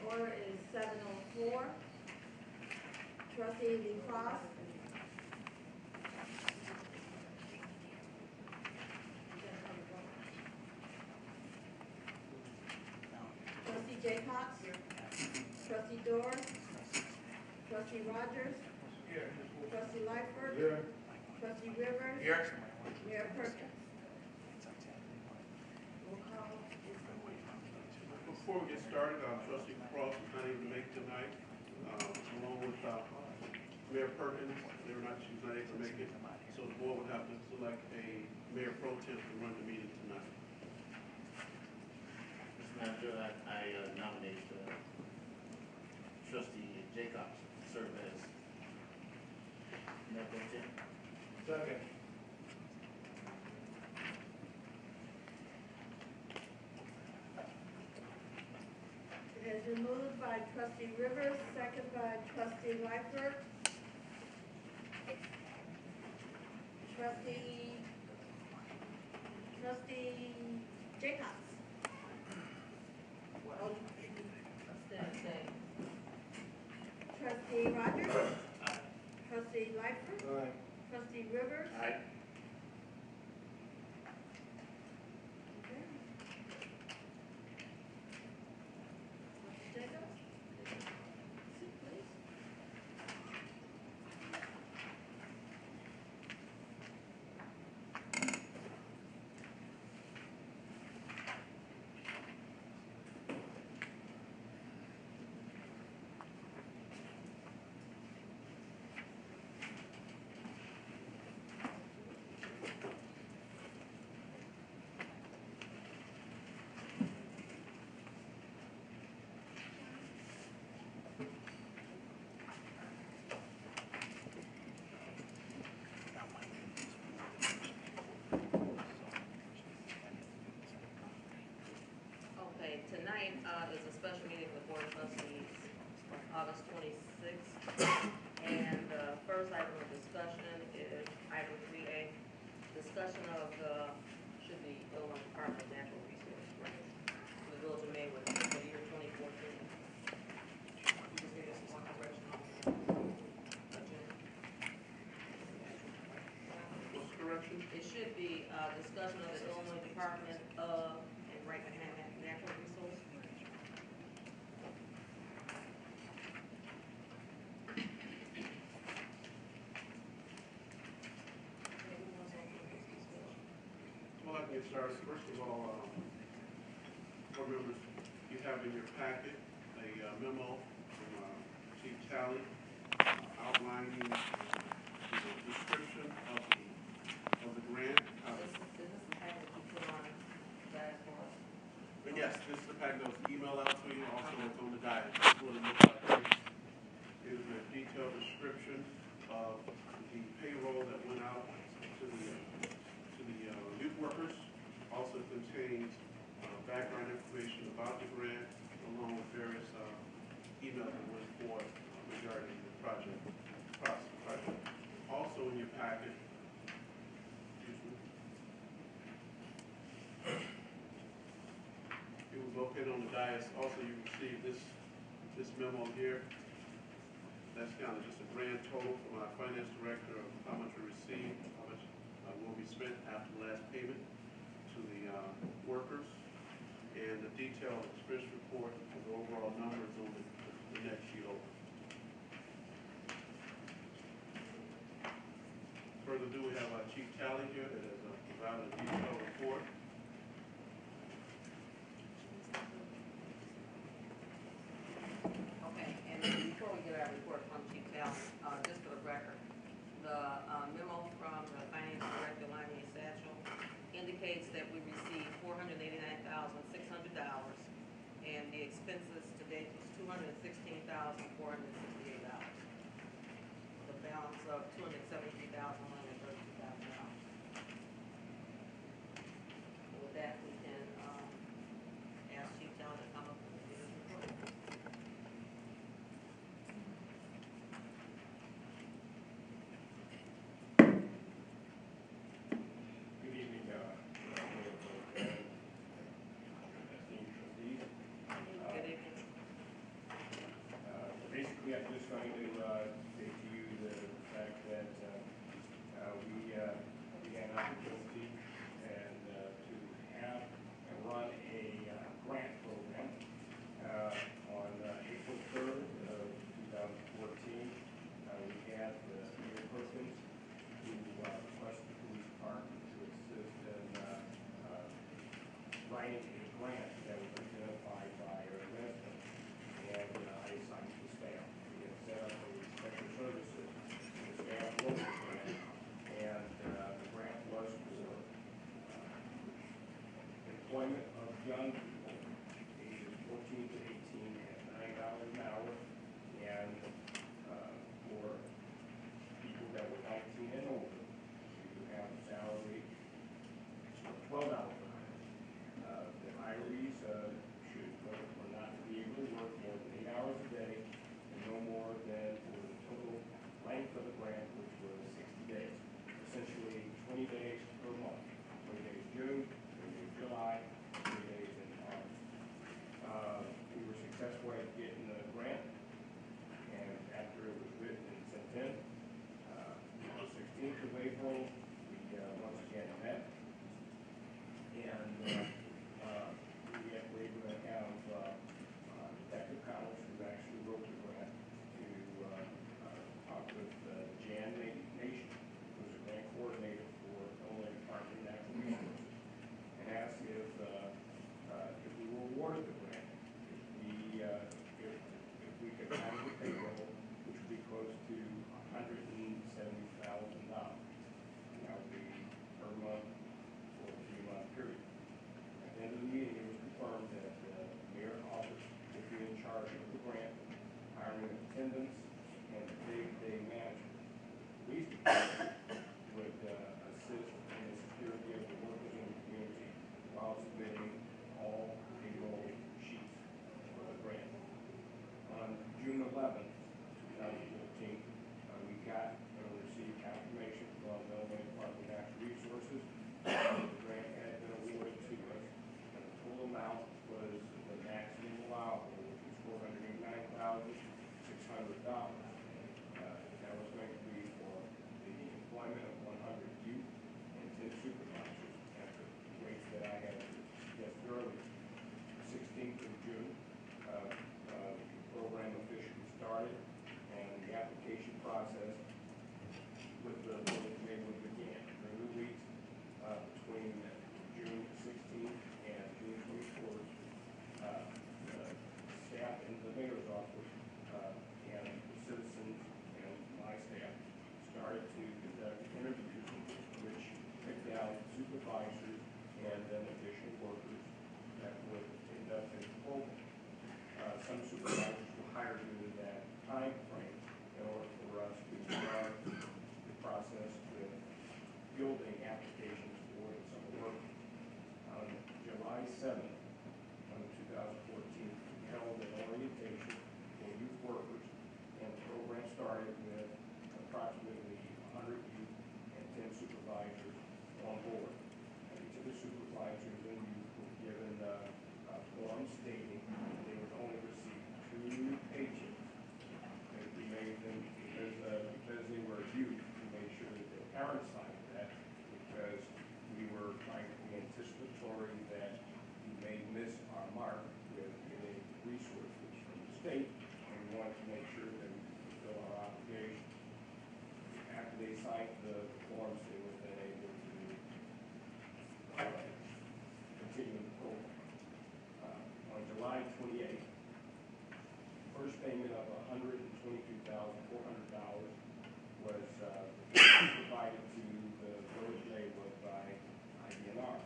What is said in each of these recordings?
order is 7:04. Trustee DeCross. Trustee Jaycox. Trustee Dorr. Trustee Rogers. Here. Trustee Lightfoot. Here. Trustee Rivers. Here. Mayor Perkins. Roll call. Before we get started, Trustee Cross is not able to make tonight, along with Mayor Perkins. She's not able to make it, so the board would have to select a mayor pro tem to run the meeting tonight. Mr. Manager, I nominate Trustee Jacobs to serve as mayor pro tem. Second. It has been moved by Trustee Rivers, second by Trustee Lightfoot. Trustee Jacobs. Trustee Rogers. Trustee Lightfoot. Aye. Trustee Rivers. Aye. Okay. Jacobs. Sit, please. Okay, tonight is a special meeting of the Board of Trustees, August 26th. And the first item of discussion is item 3A, discussion of the, should be Illinois Department of Natural Resources grant for the Village of Maywood for the year 2014. Just give us one correction on the agenda. What's the correction? It should be discussion of the Illinois Department of, and right behind that, natural resources. Well, I can get started. First of all, board members, you have in your packet a memo from Chief Talley outlining the description of the grant. This is the package you put on that for us. But yes, this is the packet that was emailed out to you, also it's on the diet. This is what it looks like. It is a detailed description of the payroll that went out to the youth workers. Also contains background information about the grant, along with various emails that went forth regarding the project. Also in your packet, it was located on the dais. Also, you received this memo here. That's kind of just a grand total from our finance director of how much we received, how much will be spent after the last payment to the workers, and the detailed expense report of the overall numbers on the next sheet over. Further ado, we have our Chief Tally here that has provided a detailed report. Okay, and before we get our report from Chief Talley, just for the record, the memo from the Finance Director, Lonnie Satchel, indicates that we received $489,600, and the expenses to date was $216,468. The balance of $273,132,000. With that, we can ask Chief Talley to come up with his report. Good evening, Good evening. going to say to you the fact that we had an opportunity and to have and run a grant program on April 3rd of 2014. We had Mayor Perkins who requested the police department to assist in writing a grant that was identified by a resident, and I assigned to staff. We had set up a special services to staff local grant, and the grant was for employment of young people ages 14 to 18 at $9 an hour, and for people that were 19 and older, you have a salary $12 an hour. The hirees should work or not be able to work more than 8 hours a day, and no more than for the total length of the grant, which was 60 days. Essentially 20 days per month. 20 days June, 20 days July, 20 days in August. We were successful at getting the grant, and after it was written and sent in, on the 16th of April, we once again met, and we were able to have Detective Collins, who actually wrote the grant, to talk with Jan Nation, who's a grant coordinator for Illinois Department of Natural Resources, and asked if we were awarded the grant, if we could have the payroll, which would be close to $170,000. That would be per month for a 3-month period. At the end of the meeting, it was confirmed that the mayor's office would be in charge of the grant, hiring attendants, and the day-to-day management. The police department would assist in the security of the workers in the community while submitting all payroll sheets for the grant. On June 11th, 2014, we got and received confirmation from the Illinois Department of Natural Resources. The grant had been awarded to us, and the total amount was the maximum allowable, which was $489,600. That was going to be for the employment of 100 youth and 10 supervisors at the rates that I had suggested earlier. 16th of June, the program officially started, and the application process with the Village of Maywood began. During the weeks between June 16th and June 24th, the staff in the mayor's office and the citizens and my staff started to conduct interviews, which picked out supervisors and then additional workers that would conduct a program. Some supervisors were hired during that time frame in order for us to start the process with fielding applications for the summer work. On July 7th, 2014, we held an orientation for youth workers, and the program started with approximately 100 youth and 10 supervisors on board. And each of the supervisors and youth were given forms stating they would only receive 2 paychecks. And we made them, because they were youth, we made sure that their parents signed that, because we were trying to be anticipatory that we may miss our mark with getting resources from the state, and we wanted to make sure that we could fulfill our obligation. After they signed the forms, they were then able to continue the program. On July 28th, first payment of $122,400 was provided to the Village of Maywood by IDNR,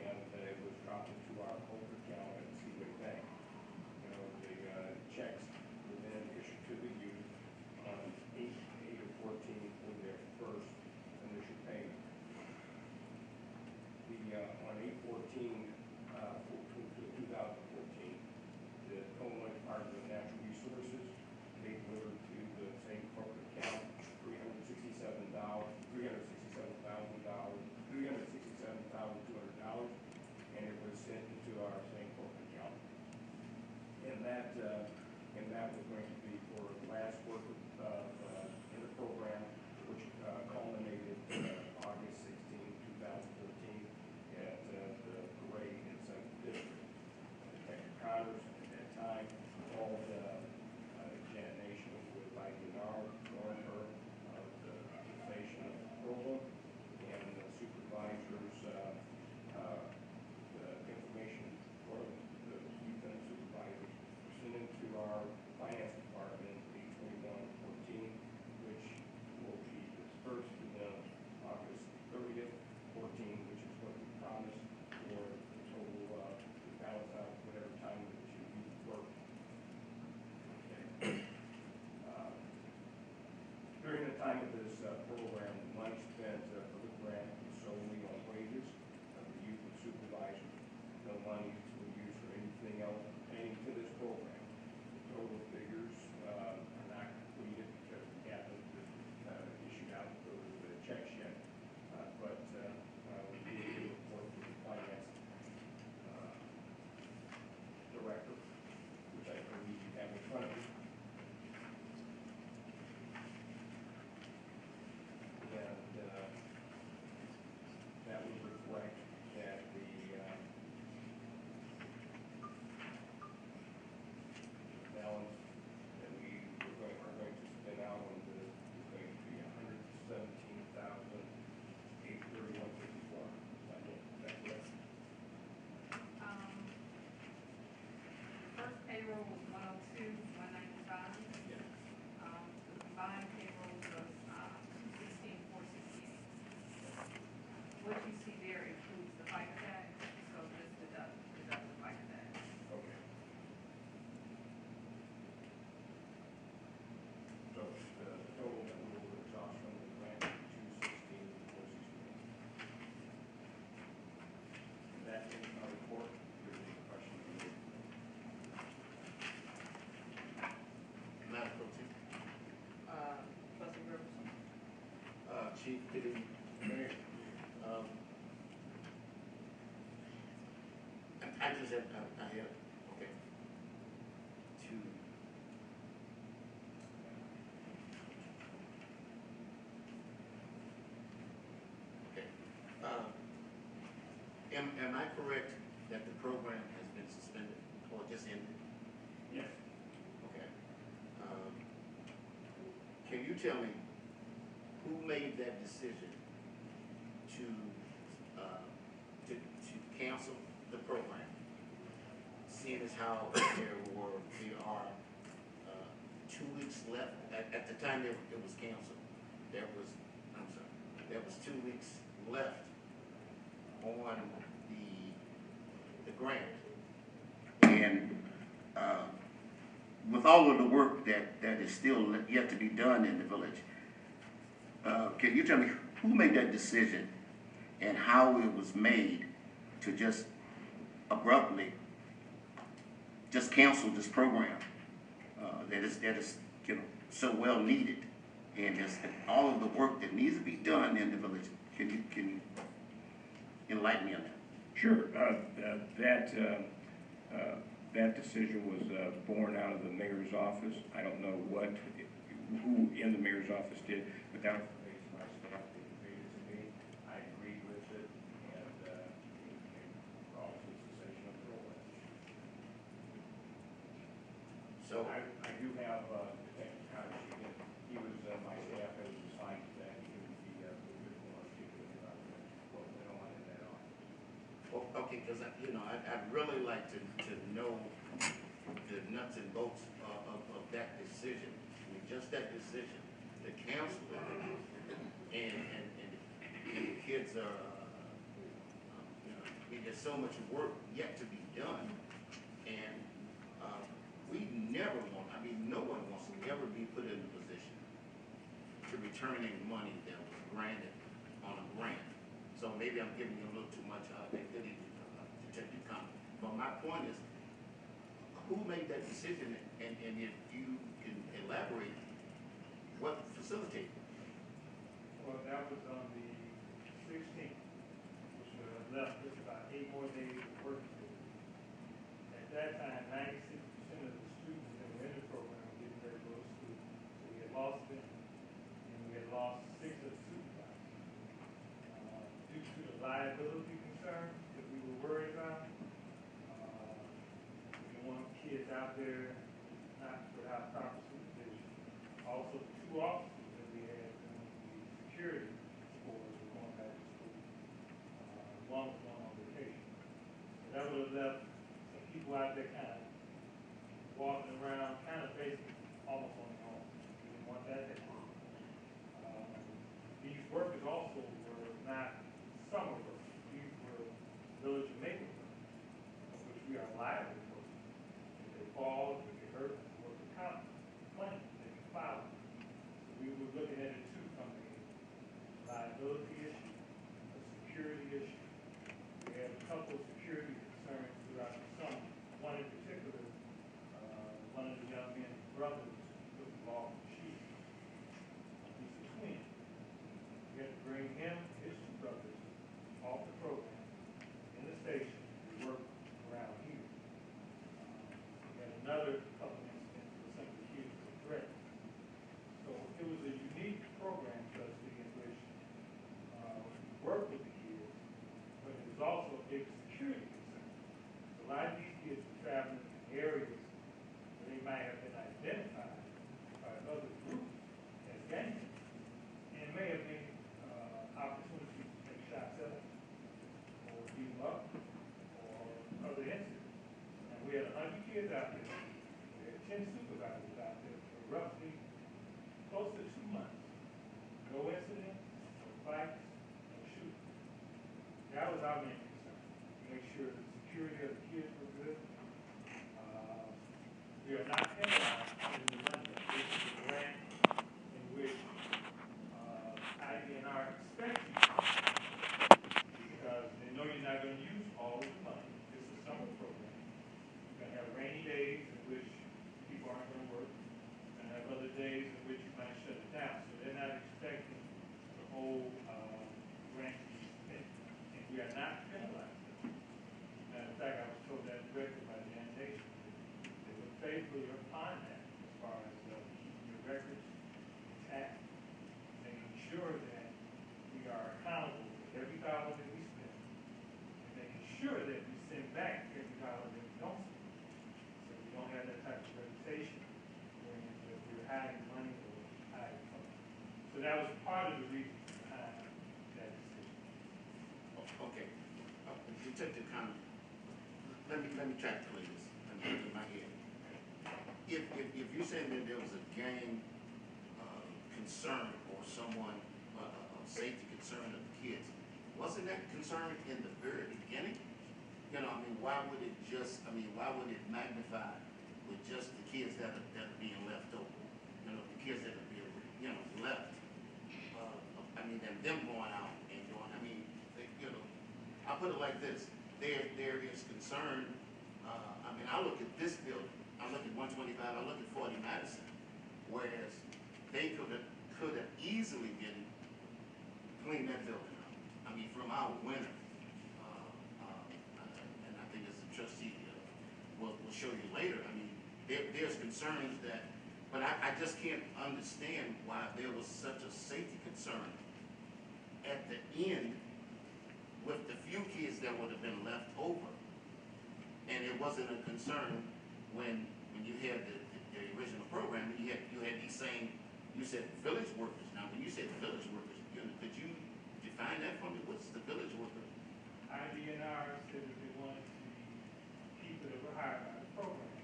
and it was dropped into our corporate account at Seaway Bank. You know, the checks were then issued to the youth on 8/8/14 for their first initial payment. On 8/14, 2014, the Illinois Department of Natural Resources, they delivered to the same corporate account $367,200, and it was sent into our same corporate account. And that was going to be for last work in the program, which culminated August 16, 2014, at the parade in St. District. Detective Connors at that time called Janet Nation with IDNR, warned her of the utilization of the program, and the supervisors, the information from the lieutenant supervisors presented to our finance department, 8/21/14, which will be dispersed to them August 30th, 14, which is what we promised for the total balance out whatever time that you work. Okay. During the time of this program, the money spent for the grant was solely on wages of the youth and supervisors. No money was used for anything else pertaining to this program. The total figures are not completed because we haven't issued out those checks yet. But we did report to the finance director, which I believe you have in front of you. And that would reflect that the balance that we are going to spend out on this is going to be $117,831.54. Is that correct? First payroll was 102, 195. Yes. The combined payroll was 216, 468. What you see there includes the FICA tax, so just deduct the FICA tax. Okay. So the total that we will exhaust from the grant is 216,468. That is our report. If there's any questions on it. Madam Pro Tem. Trustee Rivers? Chief, good evening. Mayor. I just have, I have, okay. Two. Okay. Am I correct that the program has been suspended or just ended? Yes. Okay. Can you tell me who made that decision to cancel the program? Seeing as how there are 2 weeks left, at the time it was canceled, there was 2 weeks left on the grant. And with all of the work that is still yet to be done in the village, can you tell me who made that decision and how it was made to just abruptly just cancel this program that is so well needed, and just all of the work that needs to be done in the village? Can you enlighten me on that? Sure. That decision was born out of the mayor's office. I don't know who in the mayor's office did, but that information my staff conveyed it to me. I agreed with it, and called for the cessation of the program. So I do have Detective Connors. He was my staff that was assigned to that. He would be a little bit more articulate about what went on in that office. well, okay, because I'd really like to know the nuts and bolts of that decision. I mean, just that decision to cancel it, and the kids are, there's so much work yet to be done, and we never want. I mean, no one wants to ever be put in a position to return any money that was granted on a grant. So maybe I'm giving you a little too much activity to take your comment. But my point is, who made that decision, and if you can elaborate, what facilitated? Well, that was on the 16th, which left just about 8 more days of work to do. At that time, 96% of the students that were in the program were getting ready to go to out there not without proper supervision. Also, the two officers that we had doing the security scores were going back to school. One was going on vacation. So that would have left some people out there kind of walking around, kind of basically almost on their own. We didn't want that to happen. These workers also were not summer workers. These were Village of Maywood workers, of which we are liable for. If they fall, if they hurt, work the comp claim, they can file it. So we were looking at it too from a liability issue, a security issue. We had a couple of security concerns throughout the summer. One in particular, one of the young men's brothers was involved in shooting. He's a twin. We had to bring him, his two brothers, off the program in the station to work around here. We had another couple incidents where some of the kids were threatened. So it was a unique program, trustee, in which we worked with the kids, but it was also a big security concern. So a lot of these kids were traveling in areas where they might have been identified by other groups as gang members, and may have been opportunities to take shots at them, or beat them up, or other incidents. And we had 100 kids out there. We had 10 supervisors out there for roughly close to 2 months. No incidents, no fights, no shooting. That was our main concern. Make sure the security of the kids were good. We are not penalized in the money. This is a grant in which IDNR expects you to, because they know you're not going to use all of the money. This is a summer program. You're going to have rainy days in which people aren't going to work, and have other days in which you might shut it down. So they're not expecting the whole grant to be spent, and we are not penalized. Matter of fact, I was told that directly by the Nation. They look favorably upon that as far as keeping your records intact, making sure that we are accountable for every dollar that we spend, and making sure that we send back every dollar that we don't spend. So we don't have that type of reputation when we're hiding money or hiding funds. So that was part of the reason behind that decision. Okay, Detective Conley, let me try to clear this in my head. If you're saying that there was a gang concern or someone, a safety concern of the kids, wasn't that concern in the very beginning? You know, I mean, why would it magnify with just the kids that are being left over? You know, the kids that are being, left. I mean, and them going out and going, I mean, I'll put it like this. There is concern, I mean, I look at this building, I look at 125, I look at 40 Madison, whereas they could have easily been cleaned that building up. I mean, from our winter, and I think as the trustee will show you later, I mean, there's concerns that, but I just can't understand why there was such a safety concern at the end with the few kids that would have been left over. And it wasn't a concern when you had the original program, you had these same, you said village workers. Now, when you said village workers, could you define that for me? What's the village worker? IDNR said that they wanted to keep it over higher by the program.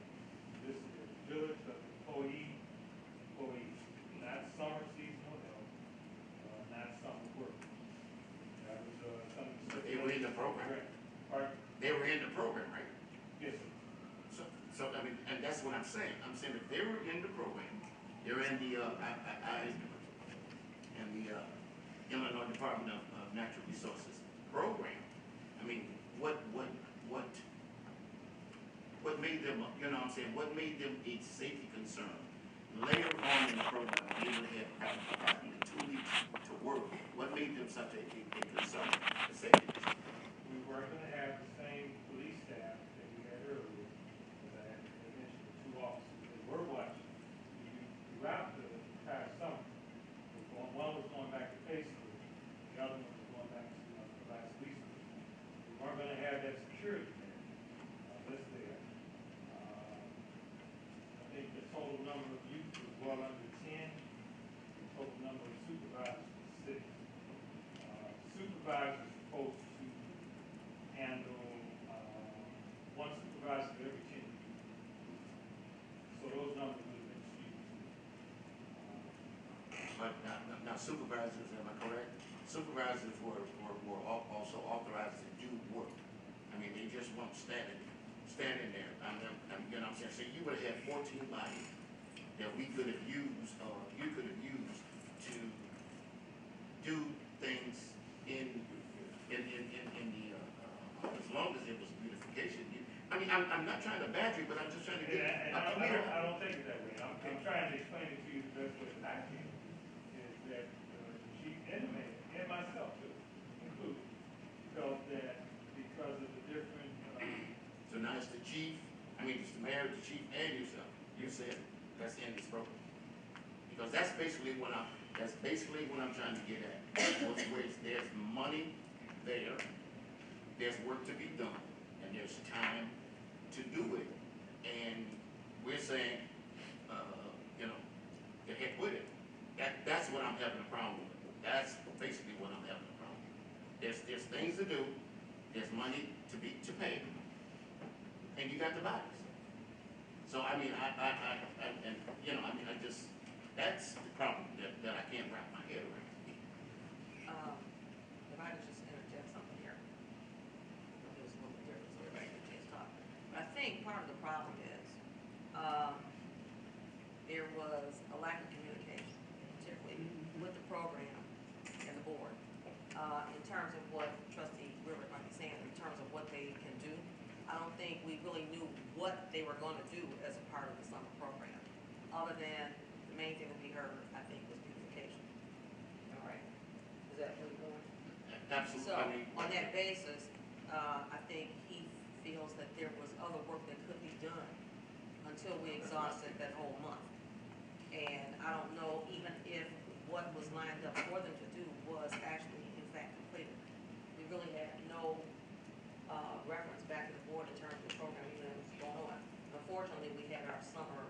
This is the village of employees, not summer seasonal help, not summer workers. That was something. But they were in the program. Pardon? They were in the program, right? Yes, sir. So I mean, and that's what I'm saying. I'm saying if they were in the program, they're in the Illinois Department of Natural Resources program. I mean, what made them, what I'm saying, what made them a safety concern? Later on in the program, they would have approximately 2 weeks to work. What made them such a concern, a safety concern? We weren't going to have the same police staff that we had earlier. As I had mentioned, the 2 officers that were watching throughout the entire summer. One was going back to Pay School, the other one was going back to provide police school. We weren't going to have that security there, that's there. but now supervisors, am I correct? Supervisors were also authorized to do work. I mean, they just weren't standing there. You know what I'm saying? So you would have had 14 bodies that we could have used, or you could have used to do things in the, as long as it was beautification. I mean, I'm not trying to badger you, but I'm just trying to get And a I clear. don't think it that way. I'm trying to explain it to you the best way that I can, is that she intimated, and myself too, included, felt that because of the different, So now it's the chief, it's the mayor, the chief, and yourself. You said that's in this program. Because that's basically what I'm trying to get at. There's money there, there's work to be done, and there's time to do it. And we're saying, the heck with it. That's what I'm having a problem with. That's basically what I'm having a problem with. There's things to do, there's money to pay, and you got the bodies. So that's the problem that I can't wrap my head around. If I could just interject something here, it's a little bit different, so everybody can just talk. But I think part of the problem is, there was a lack of communication, particularly with the program and the board, in terms of what Trustee Rivers might be saying, in terms of what they can do. I don't think we really knew what they were going to do as a part of the summer program, other than the main thing that we heard, I think, was communication. All right? Is that where you're going? Absolutely. So, on that basis, I think he feels that there was other work that could be done until we exhausted that whole month. And I don't know even if what was lined up for them to do was actually, in fact, completed. We really had no reference back to the board in terms of the program even that was going on. Unfortunately, we had our summer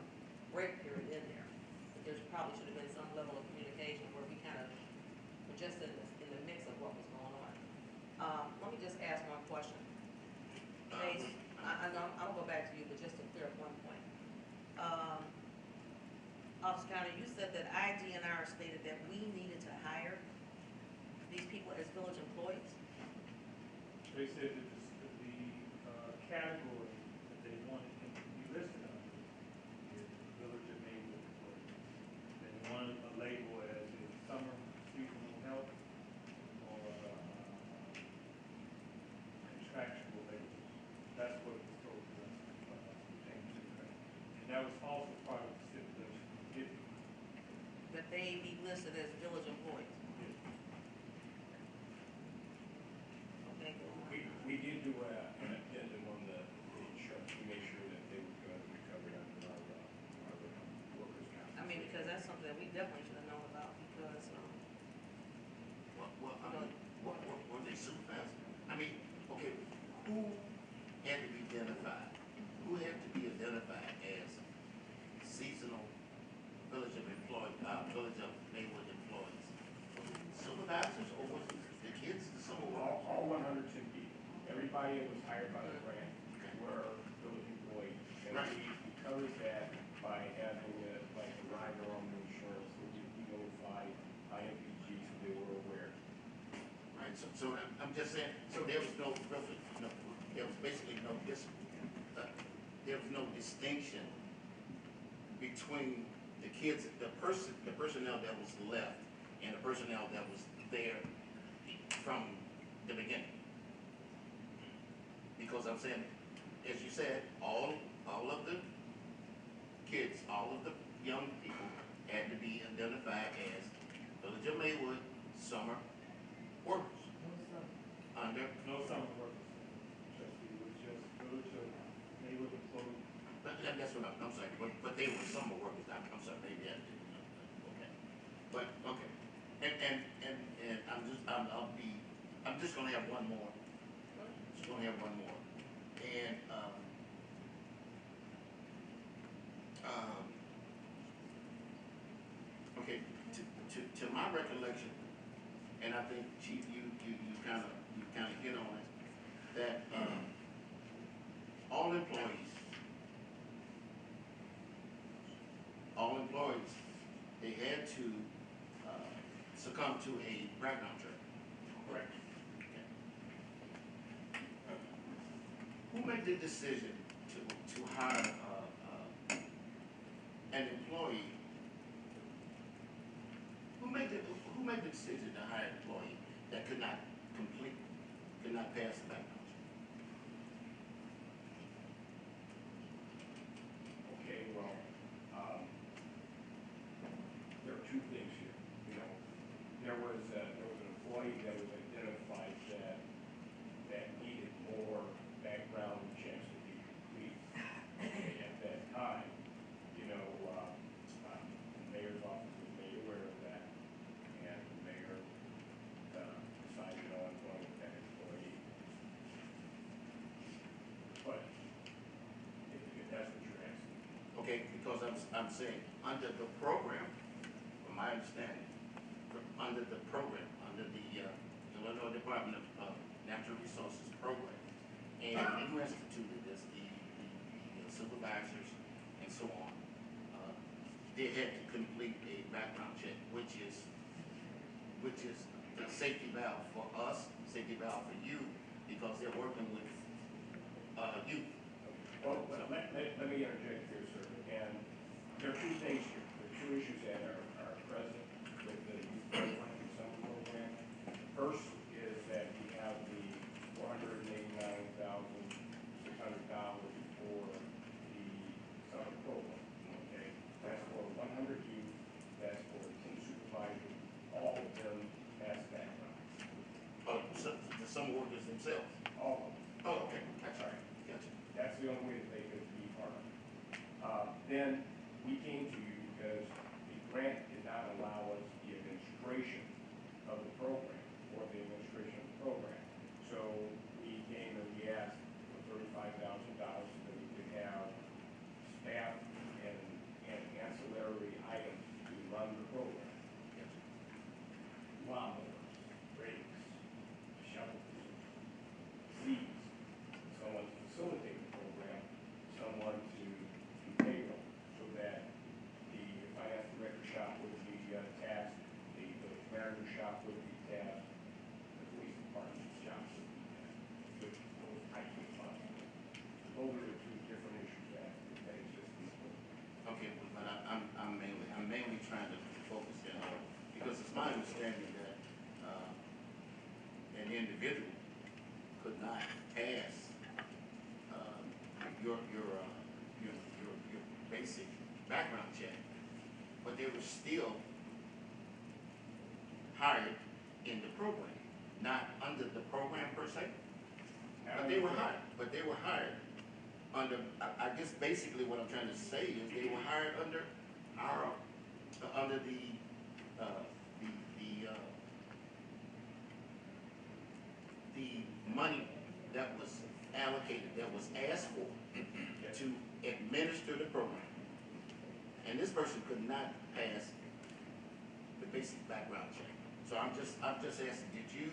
break period in there. But there probably should have been some level of communication where we kind of were just in the mix of what was going on. Let me just ask one question. Chase, I know I'll go back to you, but just to clear up one point. Officer Connor, you said that IDNR stated that we needed to hire these people as village employees. they said that the category that they wanted him to be listed under is Village of Maywood employee. They wanted a label as a summer seasonal help or contractual labels. That's what was told to us, and that was also part of the stipulation. That they be listed as village employees. Okay, go on. We did do an addendum on the insurance, we made sure that they were going to be covered under our workers' comp. I mean, because that's something that we definitely should have known about because, Were they supervised? Okay, who had to be identified? Who had to be identified as seasonal Village of Maywood employees? Supervisors, or was it the kids, the summer workers? All 110 people, everybody that was hired by the grant were village employees. And Right. we covered that by having like a rider on the insurance, so we notified IMPG so they were aware. Right, so I'm just saying, so there was there was basically there was no distinction between the kids, the personnel that was left and the personnel that was there from the beginning. Because I'm saying, as you said, all of the kids, all of the young people had to be identified as Village of Maywood summer workers under. No summer workers. Trustee, it was just Village of Maywood employees. That's what I'm sorry, but they were summer workers. I'm sorry, maybe I didn't. Okay, but okay, and I'm just gonna have one more. Just gonna have one more, and okay, to my recollection, and I think Chief, you kind of hit on it, that all employees, they had to succumb to a background check. Correct. Who made the decision to hire an employee? Who made the decision to hire an employee that could not pass the background check? Okay, well, there are two things here. You know, there was an employee that was identified that needed more background checks to be complete. Okay, at that time, you know, the mayor's office was made aware of that, and the mayor decided on going with that employee. But if that's what you're asking. Okay, because I'm saying, under the program, from my understanding, under the program, under the Illinois Department of Natural Resources program, and you instituted this, the supervisors and so on, they had to complete a background check, which is the safety valve for us, safety valve for you, because they're working with youth. Well, let me interject here, sir, and there are two things here. There are two issues that are present with the youth program and summer program. First is that we have the $489,600 for the summer program, okay? That's for 100 youth, that's for 10 supervisors, all of them pass background. Oh, so the summer workers themselves. All of them. Oh, okay, that's All right. right. Gotcha. That's the only way that they could be part of it. Then we came to you because the grant did not allow us the administration of the program or the administration of the program. So we came and we asked for $35,000 so that we could have staff and ancillary items to run the program. Lawnmowers, rakes, shovels, seeds, someone to facilitate the program, someone to do payroll, so that the finance director shop would be tasked, the manager shop would be tasked, the police department shop would be tasked with those IT funds. Those are the two different issues that exist in the program. Okay, but I'm mainly trying to focus in on, because it's my understanding that an individual could not pass your basic background check, but they were still hired in the program, not under the program per se. But they were hired under, I guess basically what I'm trying to say is they were hired under the money that was allocated, that was asked for to administer the program. And this person could not pass the basic background check. So I'm just asking, did you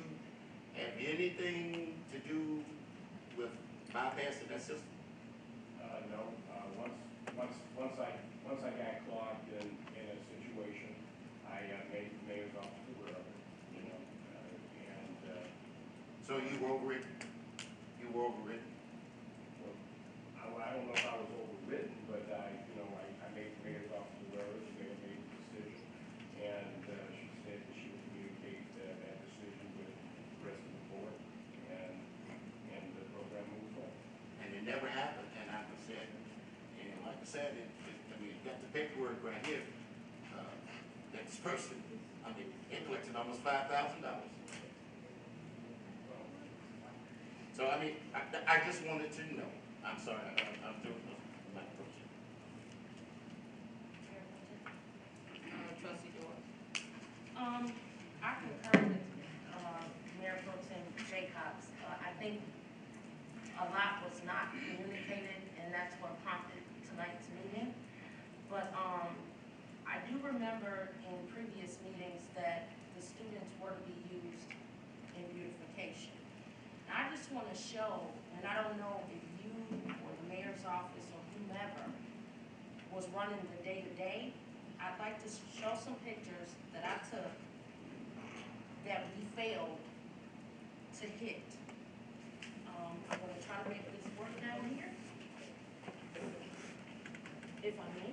have anything to do with bypassing that system? No, once I got clogged in a situation, I made the mayor's office aware of it, you know, and. So you were overridden? You were overridden? Well, I don't know if I was overridden, but I made the mayor's office aware of it, the mayor made the decision, and she said that she would communicate that decision with the rest of the board, and the program moved forward. And it never happened, and like I said, you got the paperwork right here, that this person, they collected almost $5,000. So, I just wanted to know. I'm sorry, I'm doing my question. Trustee Dorr. I concur with, Mayor Pro Tem Jacobs. I think a lot was not communicated, and that's what prompted tonight's meeting. But, I do remember in previous meetings that the students were to be used in beautification. And I just want to show, and I don't know if you or the mayor's office or whomever was running the day-to-day, I'd like to show some pictures that I took that we failed to hit. I'm gonna try to make this work down here, if I may.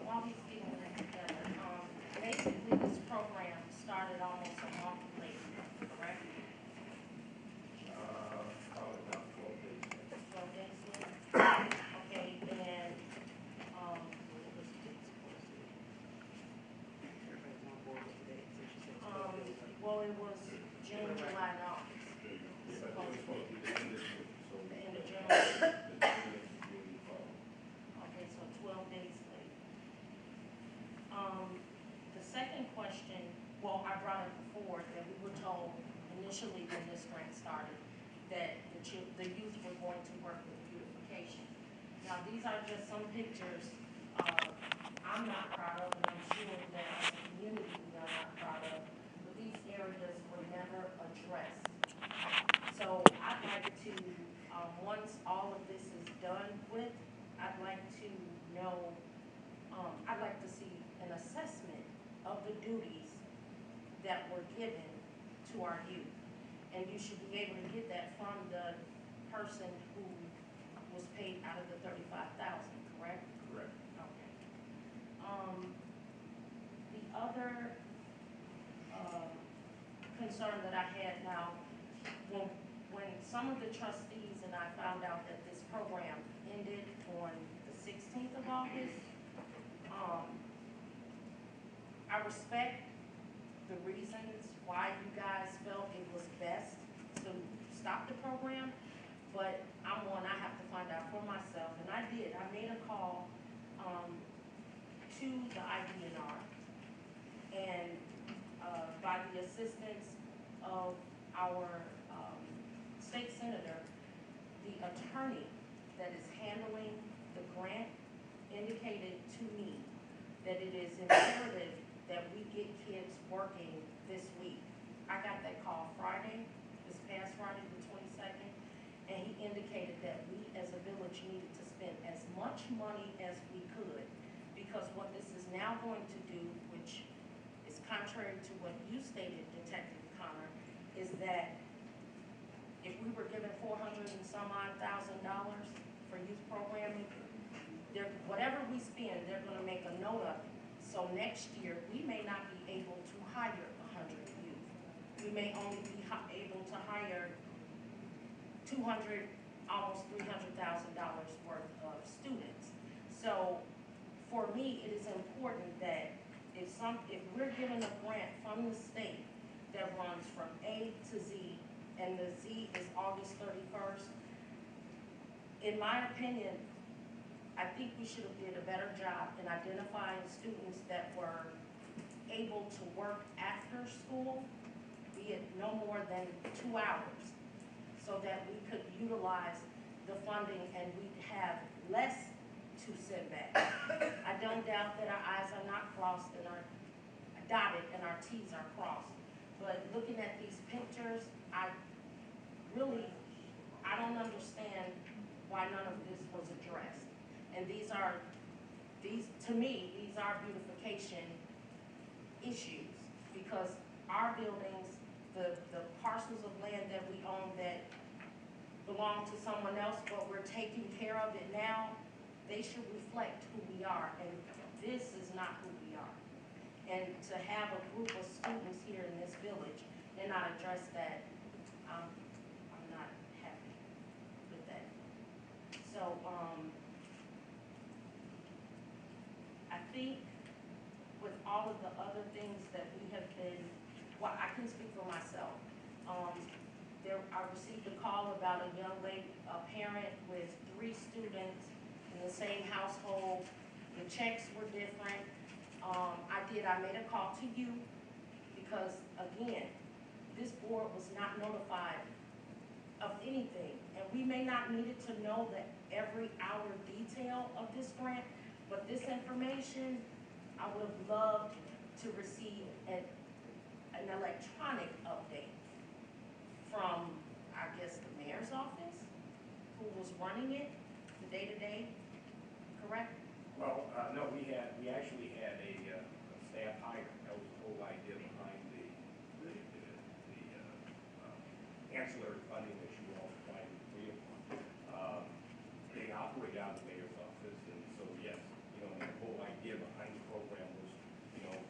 While he's getting that together, basically this program started almost a month late, correct? Probably about 12 days. 12 days late? Okay, and, well, it was June, July, and August. Supposed to be the end of this week, so The end of June. Okay, so 12 days late. The second question, well, I brought up before that we were told initially when this grant started that the youth were going to work with beautification. Now, these are just some pictures I'm not proud of, and I'm sure that as a community we are not proud of, but these areas were never addressed. So I'd like to, once all of this is done with, I'd like to know, I'd like to see an assessment of the duties that were given to our youth. And you should be able to get that from the person who was paid out of the 35,000, correct? correct. Okay. The other, concern that I had now, when some of the trustees and I found out that this program ended on the 16th of August, I respect the reasons why you guys felt it was best to stop the program, but I have to find out for myself, and I did. I made a call to the IDNR, and by the assistance of our state senator, the attorney that is handling the grant indicated to me that it is imperative that we get kids working this week. I got that call Friday, this past Friday, the 22nd, and he indicated that we as a village needed to spend as much money as we could, because what this is now going to do, which is contrary to what you stated, Detective Connor, is that if we were given $400 and some odd thousand for youth programming, whatever we spend, they're gonna make a note of it. So next year, we may not be able to hire 100 youth. We may only be able to hire 200, almost $300,000 worth of students. So for me, it is important that if we're given a grant from the state that runs from A to Z, and the Z is August 31st, in my opinion, I think we should have did a better job in identifying students that were able to work after school, be it no more than 2 hours, so that we could utilize the funding and we'd have less to send back. I don't doubt that our I's are not crossed and are dotted and our T's are crossed. But looking at these pictures, I don't understand why none of this was addressed. And to me, these are beautification issues, because our buildings, the parcels of land that we own that belong to someone else, but we're taking care of it now, they should reflect who we are, and this is not who we are. And to have a group of students here in this village and not address that, I'm not happy with that. So, I think with all of the other things that we have been, well, I can speak for myself. I received a call about a young lady, a parent with 3 students in the same household. The checks were different. I made a call to you because, again, this board was not notified of anything. And we may not need it to know the every hour detail of this grant, but this information, I would have loved to receive an electronic update from, I guess, the mayor's office, who was running it, the day-to-day, correct? Well, no, we actually had a staff hire. That was the whole idea behind the ancillary funding that you all provided free upon. They operate out of the mayor's office, and so yes, the whole idea behind the program was,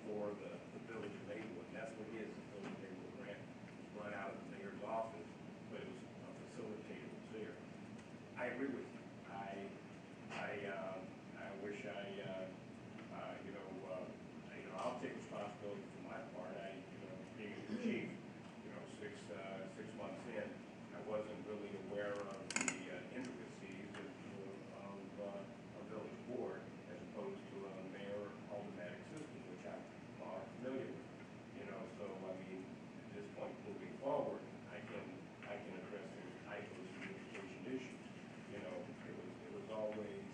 for the Village of Maywood, and that's what it is, the Village of Maywood grant, run out of the mayor's office, but it was a facilitator was there. I agree with you. I wish I'll take responsibility for my part. Being a chief, 6 months in, I wasn't really aware of the intricacies of a village board as opposed to a mayor automatic system, which I'm familiar with. So I mean, at this point moving forward, I can address those type of communication issues. It was always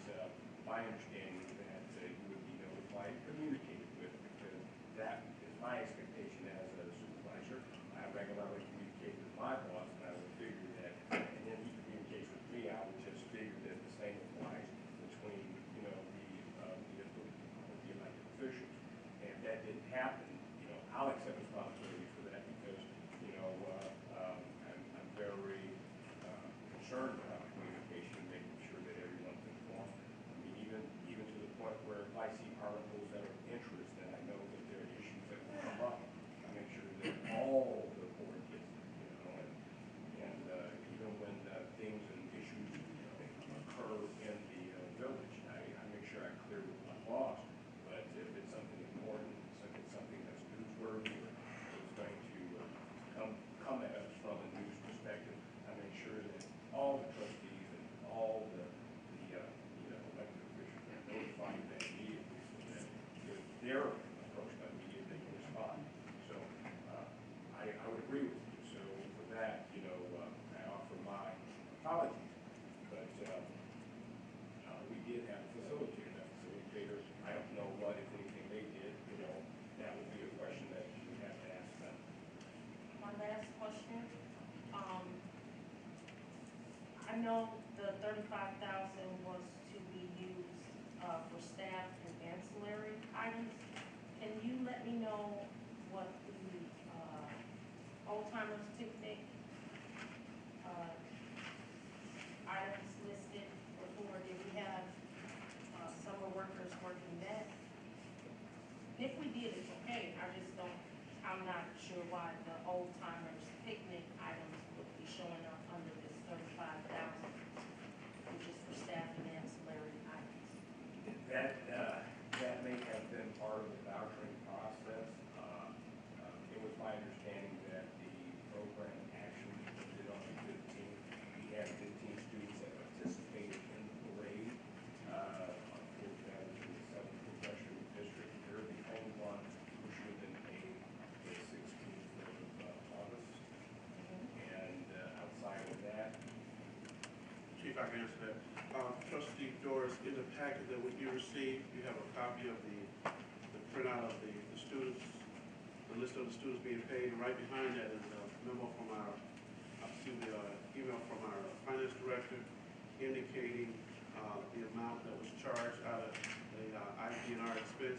my understanding that you would be notified, communicated with, because that is my expectation as a supervisor. I regularly communicate with my boss, and I would figure that, and then he communicates with me, I would just figure that the same applies between, the elected officials. And if that didn't happen, I'll accept responsibility for that because, I'm very concerned about communication, making sure that everyone's informed. I mean, even to the point where if I see articles that are of interest, and I know that there are issues that will come up, I make sure that all the board gets it, and even when things and issues occur in the village, I make sure I clear with my boss. But if it's something important, if it's something that's newsworthy, or it's going to come at us from a news perspective, I make sure that all the trustees and all the elected officials are notified that immediately, so that if they're approached by media, they can respond. So I would agree with you. So for that, I offer my apologies. But we did have a facilitator. That facilitator, I don't know what, if anything, they did. That would be a question that you would have to ask them. My last question, I know the 35,000 was to be used for staff and ancillary items. Can you let me know what the old timers picnic items listed before? Did we have summer workers working that? If we did, it's okay. I'm not sure why the old timers picnic items would be showing up under this 35,000, which is for staff and ancillary items. That may have been part of the vouchering process. It was my understanding that the program actually ended on the 15th. We had 15 students that participated in the parade. Unfortunately, that was in the 7th Congressional District. They're the only one who should have been paid the 16th of August. And outside of that, Chief, I can answer that. Trustee Doris, in the packet that you received, you have a copy of the printout of the students, the list of the students being paid, and right behind that is a memo from email from our finance director indicating the amount that was charged out of the IDNR expense,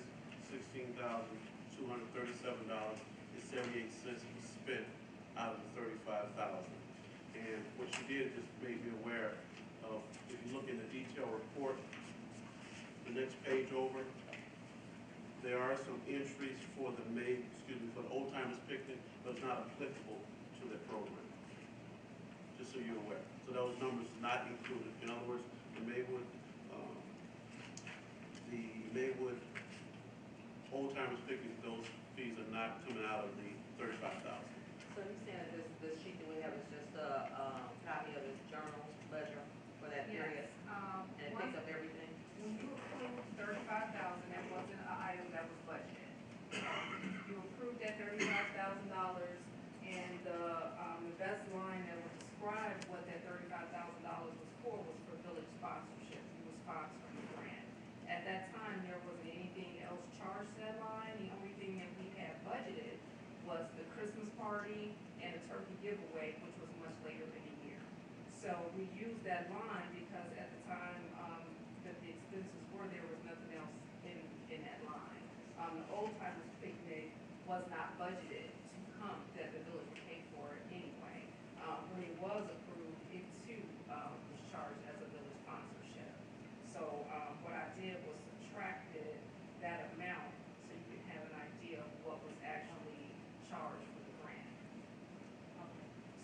$16,237.78 was spent out of the $35,000. And what she did just made me aware of, if you look in the detail report, the next page over, There are some entries for the for the old timers picnic, but it's not applicable to their program. Just so you're aware. So those numbers not included. In other words, the Maywood old timers picnic, those fees are not coming out of the 35,000. So you saying that this sheet that we have is just a, copy of his journal ledger for that period? Yes, And it picks up everything? when you approved 35,000, that wasn't an item that was budgeted. You approved that $35,000, and the best line that would describe what that $35,000 was for village sponsorship. He was sponsoring the grant. At that time, there wasn't anything else charged to that line. The only thing that we had budgeted was the Christmas party and the turkey giveaway, which was much later in the year. So we used that line because at the time, that the expenses were, there was nothing else in that line. The old timers picnic was not budgeted to come, that the village would pay for it anyway. When it was approved, it too, was charged as a village sponsorship. So, what I did was subtracted that amount so you could have an idea of what was actually charged for the grant.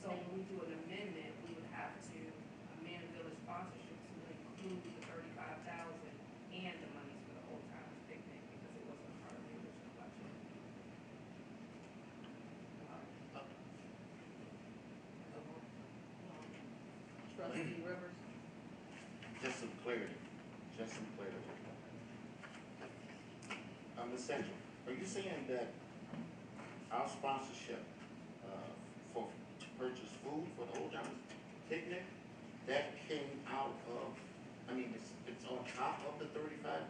So when we do an amendment, we would have to amend village sponsorship to include the 35,000 and the monies for the old timers picnic because it wasn't a part of the original budget. Trustee Rivers? Just some clarity. Ms. Central, are you saying that our sponsorship, to purchase food for the Old Timers picnic, that came out of, it's on top of the 35,000?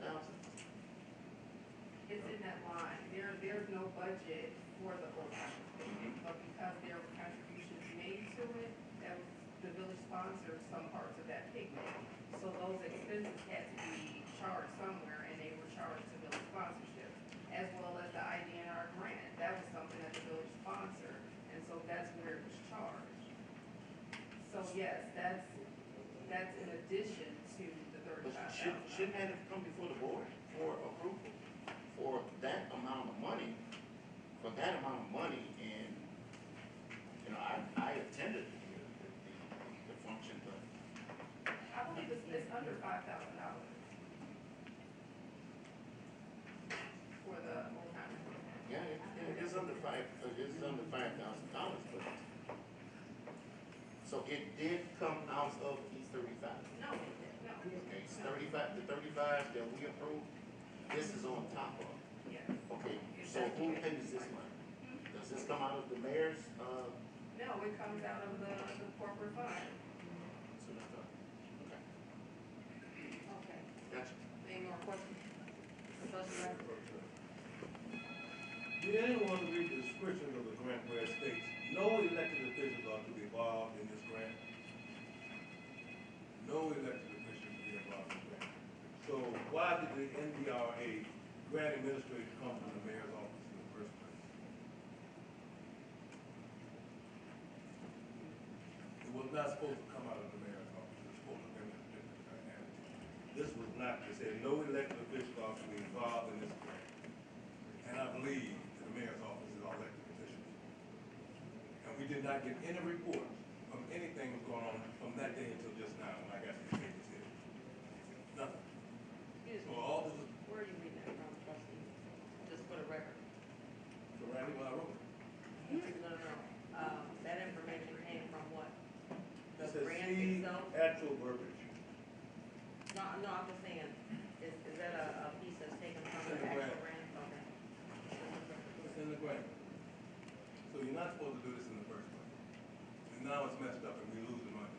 It's in that line. There's no budget for the old timers picnic, but because there were contributions made to it, that was, the village sponsored some parts of that picnic. So those expenses had to be charged somewhere, and they were charged to village sponsorship, as well as the IDNR grant. That was something that the village sponsored, and so that's where it was charged. So yes, that's in addition to the But 35,000. shouldn't that have come before the board for approval for that amount of money? And, I attended the function, but I believe it's under $5,000 for the old timers. yeah, it is under $5,000, but, so it did come out of these 35. No. Okay, it's 35, the 35 that we approved, this is on top of. Yes. Okay, so who pays this money? Does this come out of the mayor's, No, it comes out of the corporate fund. okay, Okay. gotcha. Any more questions? Trustee Rivers? Did anyone read the description of the grant where it states, no elected officials are to be involved in this grant? No elected officials to be involved in the grant. So why did the NDRA grant administrator come from the mayor's office in the first place? It was not supposed to come out of the mayor's office. It was supposed to come from a different entity. This was not, it said no elected officials are to be involved in this grant. And I believe the mayor's office is all elected officials. And we did not get any reports from anything that was going on from that day until just now when I got these papers here. Nothing. Excuse So me, all this is, where are you reading that from, trustee? Just for the record. so Randy, when I wrote it. No. That information came from what? It The says grant see itself? actual verbiage. No, I'm just saying, is that a piece that's taken from It's in the the actual grant. grant? Okay. It's in the grant. So you're not supposed to do this in the first place. And now it's messed up and we lose the money.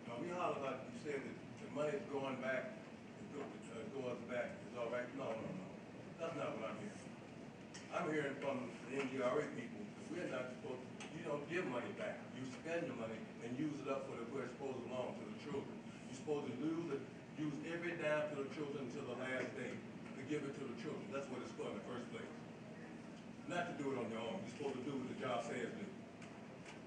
Now we holler about, you said that the money's going back, goes back, it's all right. No. That's not what I'm hearing. I'm hearing from the NDRA people, that we're not supposed, you don't give money back. You spend the money and use it up for where it's supposed to belong, to the children. You're supposed to use every dime to the children until the last day, to give it to the children. That's what it's for in the first place. Not to do it on your own. You're supposed to do what the job says do.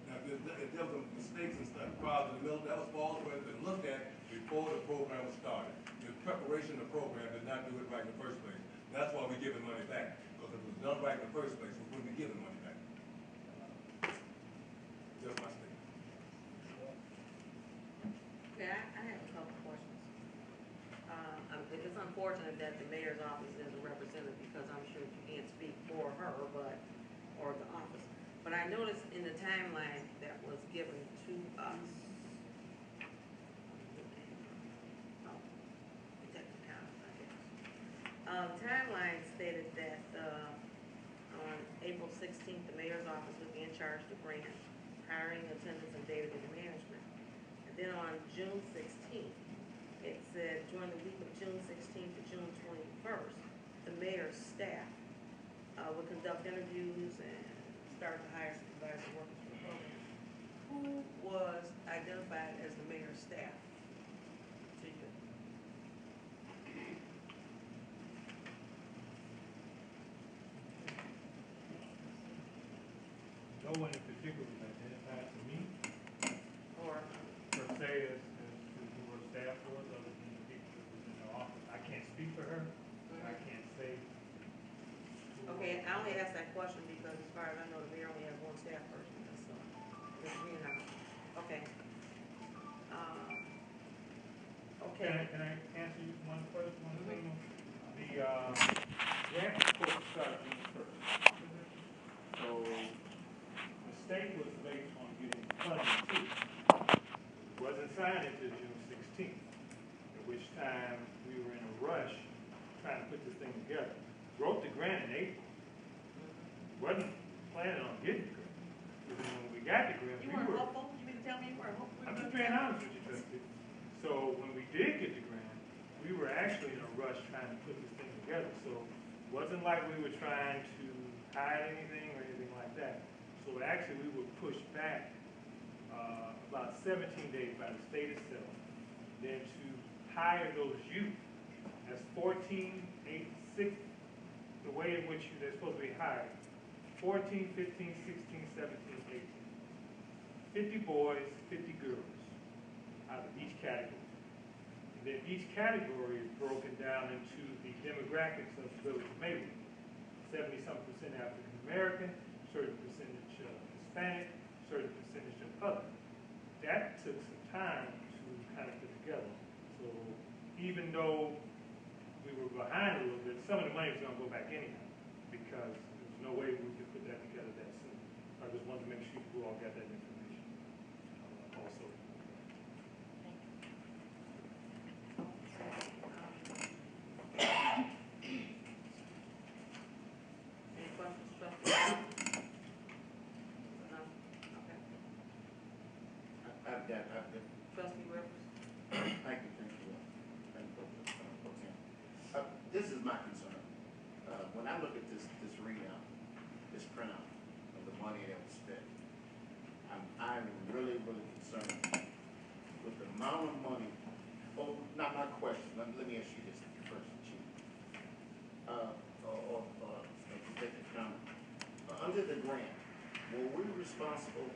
Now, if there was mistakes and stuff, problems in the middle, that was all that had been looked at before the program was started. The preparation of the program did not do it right in the first place. That's why we're giving money back, because if it was done right in the first place, we wouldn't be giving money back. Just my statement. Okay, I have a couple questions. It's unfortunate that the mayor's office isn't represented because I'm sure you can't speak for her, or the office. But I noticed in the timeline that was given to us, timeline stated that, on April 16th, the mayor's office would be in charge of the grant, hiring, attendance, and day-to-day management. And then on June 16th, it said during the week of June 16th to June 21st, the mayor's staff would conduct interviews and start to hire supervisor workers for the program. Who was identified as the mayor's staff to you? No one in particular was identified to me, Or, per se, as to who her staff was, other than the people that was in the office. I can't speak for her, I can't say. who- okay, I only asked that question because as far as I know, the mayor only has one staff person, that's, it's me and okay. Okay. Can I answer you one question, one thing? The, grant was supposed to start June 1st. So, the state was based on getting funding too. Wasn't signed until June 16th, at which time we were in a rush trying to put this thing together. Wrote the grant in April. Wasn't planning on getting the grant. But then when we got the grant, You we weren't were. hopeful? You mean to tell me you weren't hopeful? I'm just being honest with you, Trustee. So when we did get the grant, we were actually in a rush trying to put this thing together. So it wasn't like we were trying to hide anything or anything like that. So actually, we were pushed back about 17 days by the state itself, then to hire those youth. That's 14, 8, 6, the way in which they're supposed to be hired. 14, 15, 16, 17, 18. 50 boys, 50 girls out of each category. And then each category is broken down into the demographics of the Village of Maywood. 70-something% African American, certain percentage Hispanic, certain percentage of other. That took some time to kind of put together. So even though we were behind a little bit, some of the money was going to go back anyhow because there was no way we could put that together that soon. I just wanted to make sure you all got that information also. Any questions, trustee? No? Okay. I've got, Trustee Rivers? thank you, this is my concern. When I look at this readout, this printout of the money that was spent, I'm really, really concerned with the amount of money. Oh, not my question, let me ask you this first, Chief. Take the comment. Under the grant, were we responsible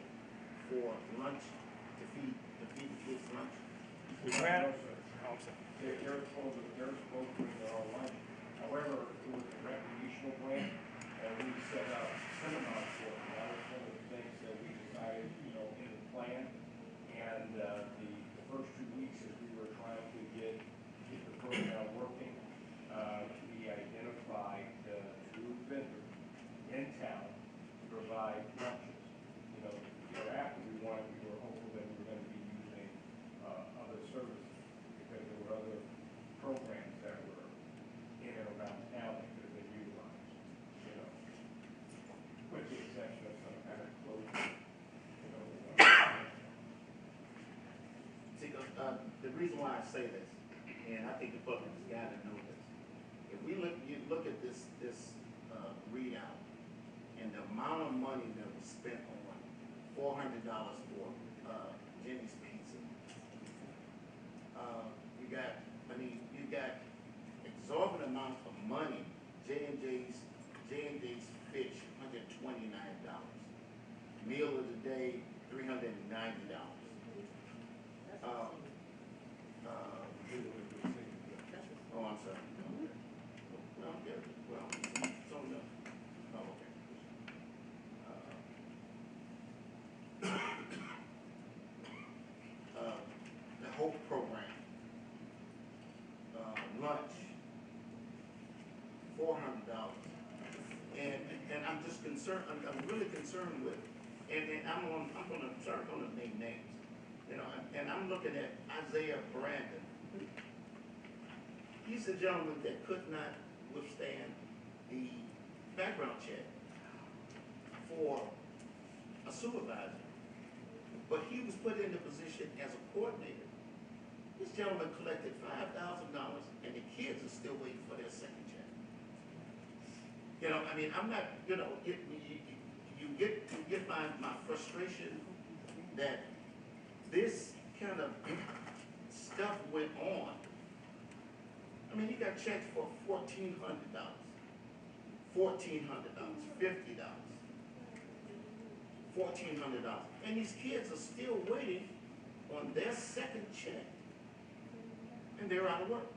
for lunch, to feed the kids lunch? The grant? No, sir. They're supposed to bring their own lunch. However, it was a recreational grant, and we set up seminars for it. That was one of the things that we decided, in the plan. And the first 2 weeks as we were trying to get the program working, we identified the food vendor in town to provide lunches. Thereafter we were hopeful that we were going to be using other services because there were other programs that were in and around town that could have been utilized, with the exception of some kind of closure, See, the reason why I say this, and I think the public has got to know this, if you look at this readout and the amount of money that was spent on $400 for Jenny's Pizza, you got exorbitant amounts of money. J&J's Fish, $129. Meal of the day, $390. Oh, I'm sorry. No, I'm good. concerned, I'm really concerned with, and I'm gonna name names, you know, and I'm looking at Isaiah Brandon. He's a gentleman that could not withstand the background check for a supervisor, but he was put in the position as a coordinator. This gentleman collected $5,000, and the kids are still waiting for their second check. You know, I mean, I'm not, you know, you get my frustration that this kind of stuff went on. I mean, he got checked for $1,400, $1,400, $50, $1,400, and these kids are still waiting on their second check, and they're out of work.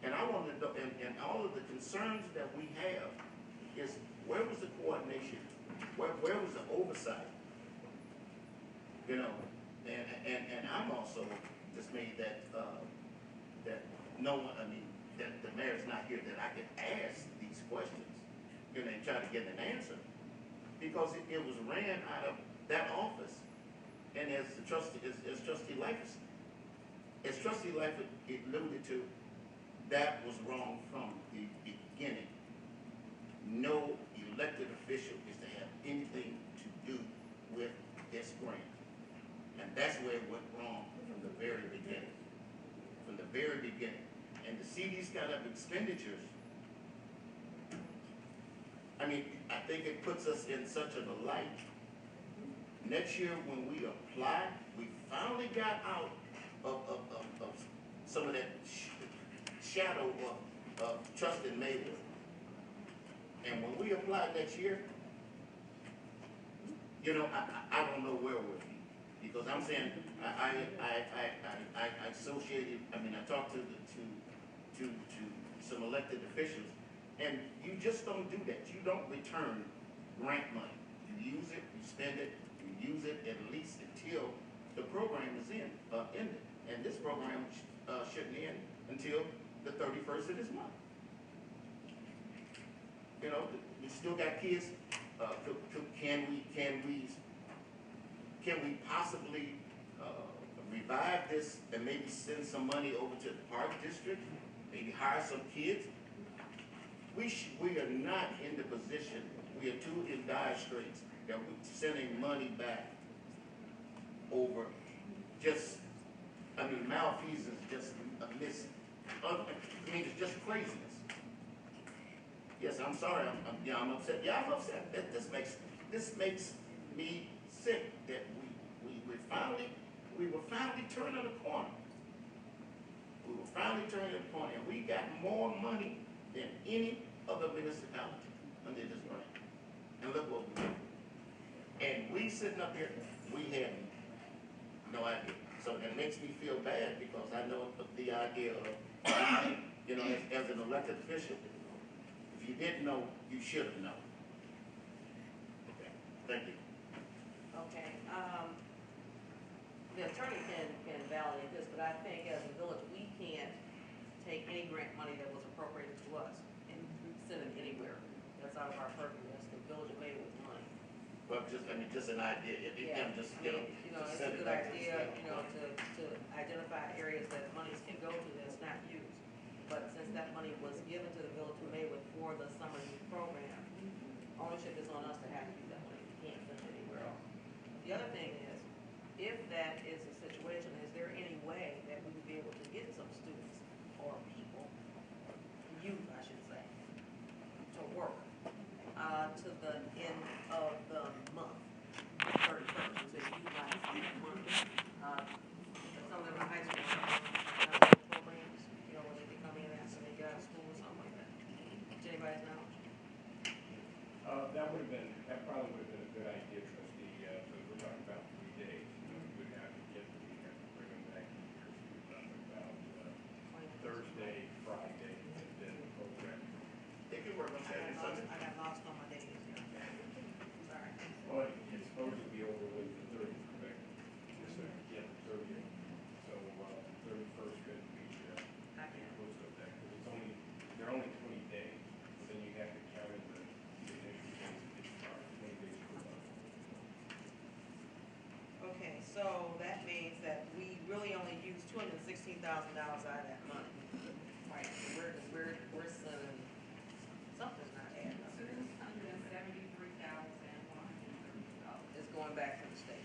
And I want to know, and all of the concerns that we have is, where was the coordination? Where was the oversight? You know, and I'm also dismayed that no one, I mean, that the mayor's not here, that I could ask these questions, you know, and try to get an answer. Because it was ran out of that office. And as Trustee Lightfoot alluded to, that was wrong from the beginning. No elected official is to have anything to do with this grant. And that's where it went wrong from the very beginning. From the very beginning. And to see these kind of expenditures, I mean, I think it puts us in such a light. Next year when we apply, we finally got out of some of that shadow of trust in Maywood. And when we apply next year, you know, I don't know where we'll be. Because I'm saying, I associated, I mean, I talked to some elected officials, and you just don't do that. You don't return grant money. You use it, you spend it, you use it at least until the program is ended. And this program shouldn't end until the 31st of this month. You know, we still got kids. Can we possibly revive this and maybe send some money over to the park district? Maybe hire some kids? We are not in the position, we are too in dire straits that we're sending money back over just, I mean, malfeasance, just a I mean, it's just craziness. Yes, I'm sorry, I'm upset. Yeah, I'm upset. This makes me sick that we were finally turning the corner. We were finally turning the corner, and we got more money than any other municipality under this grant. And look what we did. And we sitting up here, we had no idea. So it makes me feel bad because I know the idea of, you know, as an elected official, if you didn't know, you should have known. Okay, thank you. Okay, the attorney can validate this, but I think as a village, we can't take any grant money that was appropriated to us and send it anywhere. That's out of our purview. That's the Village of Maywood money. But just an idea. Just, I mean, you know, it's a good idea, you know, to identify areas that monies can go to that's not used. But since that money was given to the Village of Maywood for the summer youth program, ownership is on us to have to use that money. We can't send it anywhere else. The other thing is, if that is the situation, is there any way that we would be able to get some students or people, youth I should say, to work to the end of the month, 31st, to utilize that money? Some of them are high school programs, you know, where they can come in after they get out of school or something like that. To anybody's knowledge? That probably would have been a good idea, Trustee, because we're talking about 3 days. You know, you would have to bring them So that means that we really only used $216,000 out of that money. Right, so we're sending, something's not adding up. $673,130. It's going back to the state.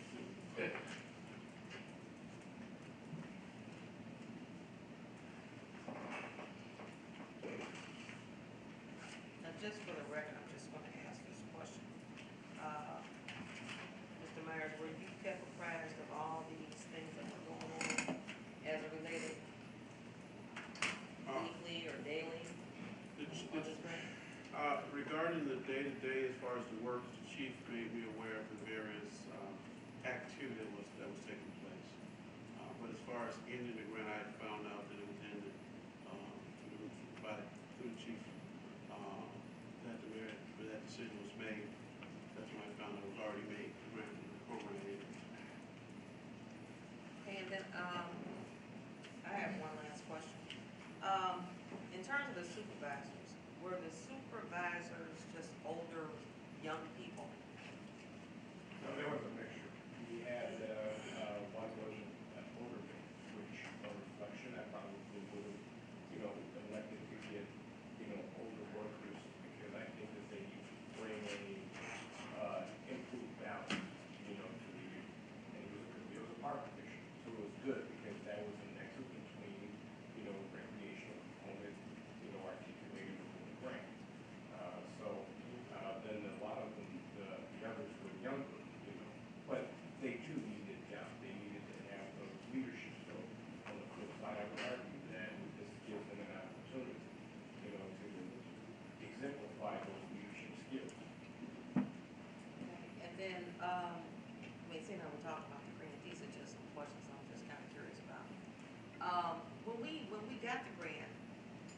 Now, just for the record, I'm just gonna ask this question. Mr. Myers, were you kept apprised of all these things that were going on as it related weekly or daily on this grant? Regarding the day-to-day, as far as the work, the chief made me aware of the various activity that was taking place. But as far as ending the grant, I had found out that it was ended through the chief, that that decision was made. That's when I found out it was already made, the grant, the program ended. And then, I have one last question. In terms of the supervisors, were the supervisors just older, young people? So there was a mixture. We had, one was an older man, which on reflection, I probably would have, elected to get, older workers, because I think that they bring a, improved balance, to the youth. And it was a park commission, so it was good, because that was a nexus between, recreational component, articulated within the grant. Then a lot of them, the others were younger, but they too needed a job. They needed to have those leadership skills. On the flip side, I would argue that this gives them an opportunity, to exemplify those leadership skills. And then, seeing how we're talking about the grant, these are just some questions I'm just kind of curious about. When we got the grant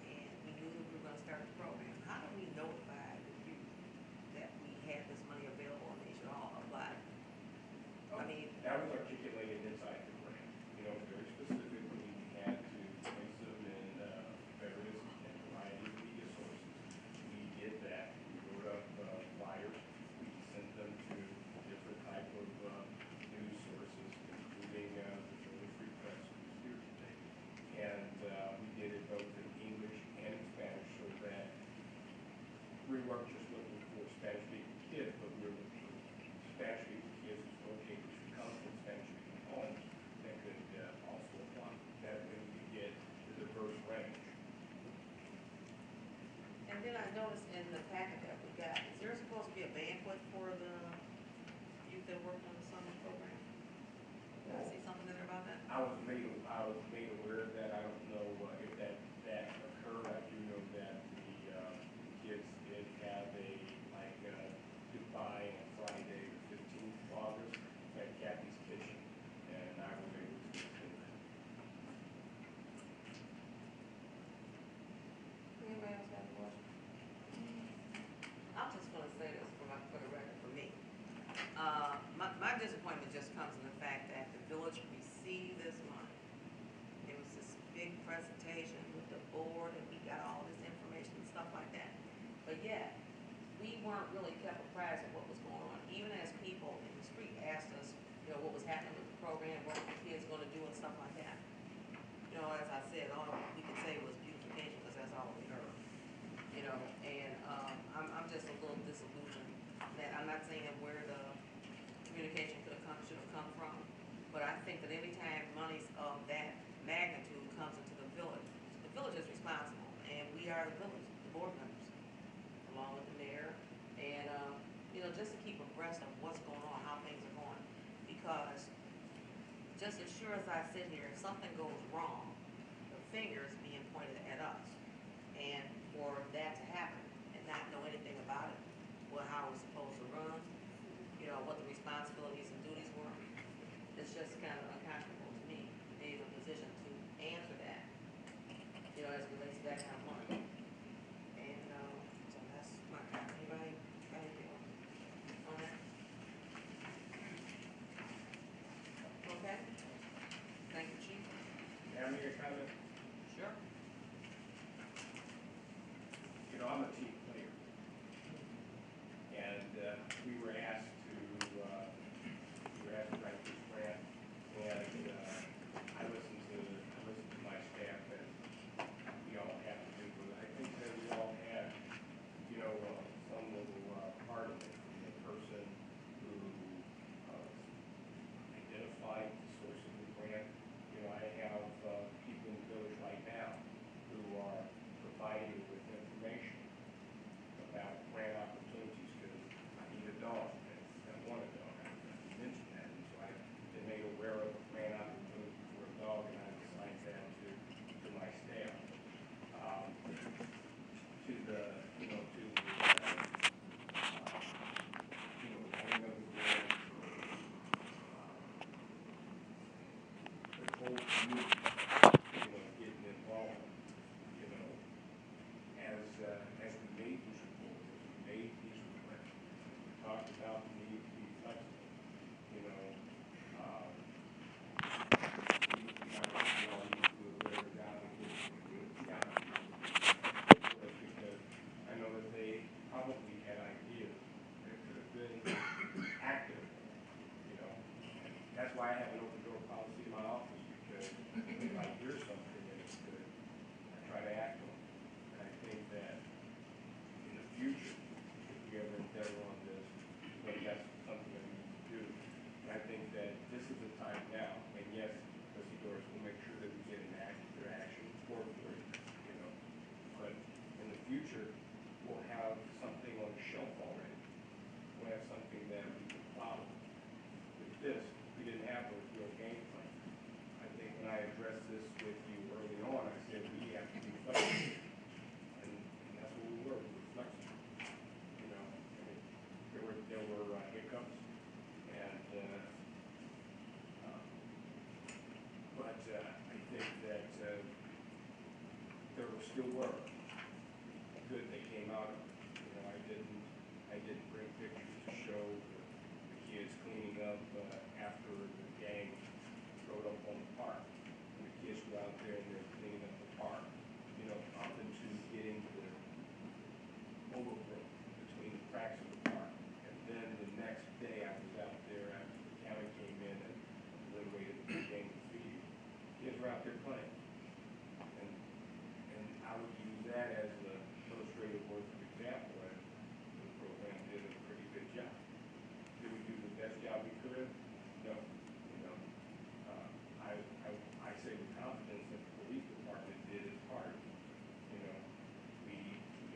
and we knew that we were gonna start the program, how did we notify the youth that we had this money available and they should all apply? I mean, That was articulated inside the grant, very specifically, we had to place them in, various and variety of media sources. We did that, we wrote up, flyers, we sent them to different type of, news sources, including, the Philly Free Press, who's here today. And, we did it both in English and in Spanish, so that we weren't just looking for Spanish-speaking kids, but we were looking for Spanish-speaking kids who spoke English, who come from Spanish-speaking homes, that could, also apply. That way we could get the diverse range. and then I noticed in the packet that we got, is there supposed to be a banquet for the youth that worked on the summer program? Did I see something in there about that? I was made aware of that. I don't know if that occurred. I do know that the kids did have a, goodbye on Friday, the 15th of August, at Kathy's Kitchen, and I was able to attend that. Anybody else have a question? I'm just gonna say this for the record, for me. My disappointment just comes in the fact that the village received this money. It was this big presentation with the board, and we got all this information and stuff like that. But yet, we weren't really kept apprised of what was going on, even as people in the street asked us, what was happening with the program, what were the kids gonna do and stuff like that. As I said, all we could say was beautification, because that's all we heard. And, I'm just a little disillusioned that, I'm not saying where the communication should have come from, but I think that any time monies of that magnitude comes into the village is responsible, and we are the village, the board members, along with the mayor, and, just to keep abreast of what's going on, how things are going, because just as sure as I sit here, if something goes wrong, the finger is being pointed at us, and for that to happen and not know anything about it, how it was supposed to run, what the responsibilities and duties were, it's just kind of uncomfortable to me to be in a position to answer that, as it relates to that kind of money. And, so that's my comment. Anybody got anything on that? Okay? Thank you, Chief. May I make a comment? Sure. I'm a team player. And we were asked to write this grant community, getting involved, as we made these reports, as we made these requests, we talked about the need to be flexible, we all need to do a better job of getting the community out because I know that they probably had ideas that could have been active, That's why I have an open door policy in my office, because if I hear something that is good, I try to act on it. And I think that in the future, if we ever endeavor on this, maybe that's something that we need to do. And I think that this is the time now, and yes, Trustee Doris will make sure that we get their action forward, but in the future, we'll have something on the shelf already. We'll have something that we can follow. With this, we didn't have a real game plan. I think when I addressed this with you early on, I said we have to be flexible. And that's what we were flexible. There were hiccups, and but I think that there was still work good that came out of it. I didn't bring pictures to show the kids cleaning up after the gang rode up on the park. And the kids were out there and they're cleaning up the park, up into getting the overgrowth between the cracks of the park. And then the next day I was out there after the county came in and liberated the gang graffiti. Kids were out there playing. And I would use that as an illustrative work of example, and the program did a pretty good job. Did we do the best job we could? No. I say with confidence that the police department did its part. We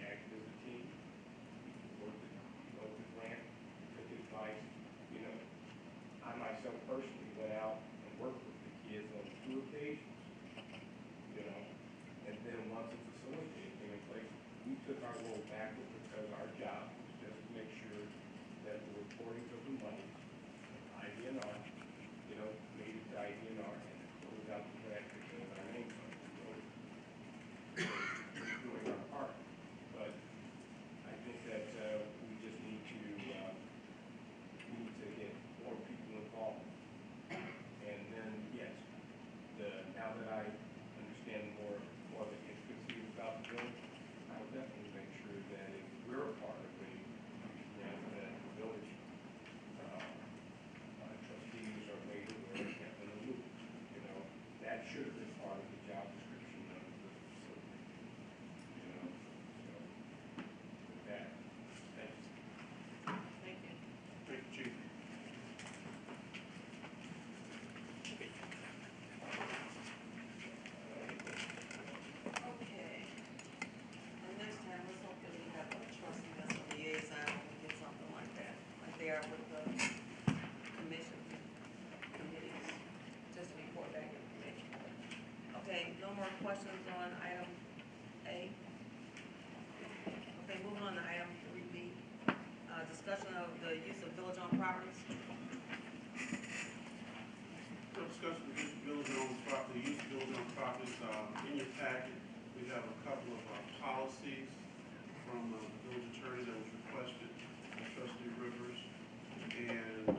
acted as a team. We worked the grant, took advice. I myself personally went out and worked with the kids on 2 occasions. And then once the facility came in place, we took our role back because our job was just to make sure that the reporting of the money, IDNR, made it to IDNR and closed out the grant because our names on it. Doing our part. But I think that we just need to get more people involved. And then, yes, now that I understand more of the intricacies about the bill, I will definitely make sure that if we're a part of the village trustees are made aware and kept in the loop. That should have been part of the job description of the facility. So with that, thanks. Thank you. Thank you, Chief. Okay. And next time, let's hope that we have a trustee that's a liaison, and we get something like that, like they are with the commissions and committees, just to report back information. Okay, no more questions on item A? Okay, moving on to item 3B, discussion of the use of village-owned properties. Discussion of village-owned property, use of village-owned properties. In your packet, we have a couple of policies from the village attorney that was requested by Trustee Rivers. And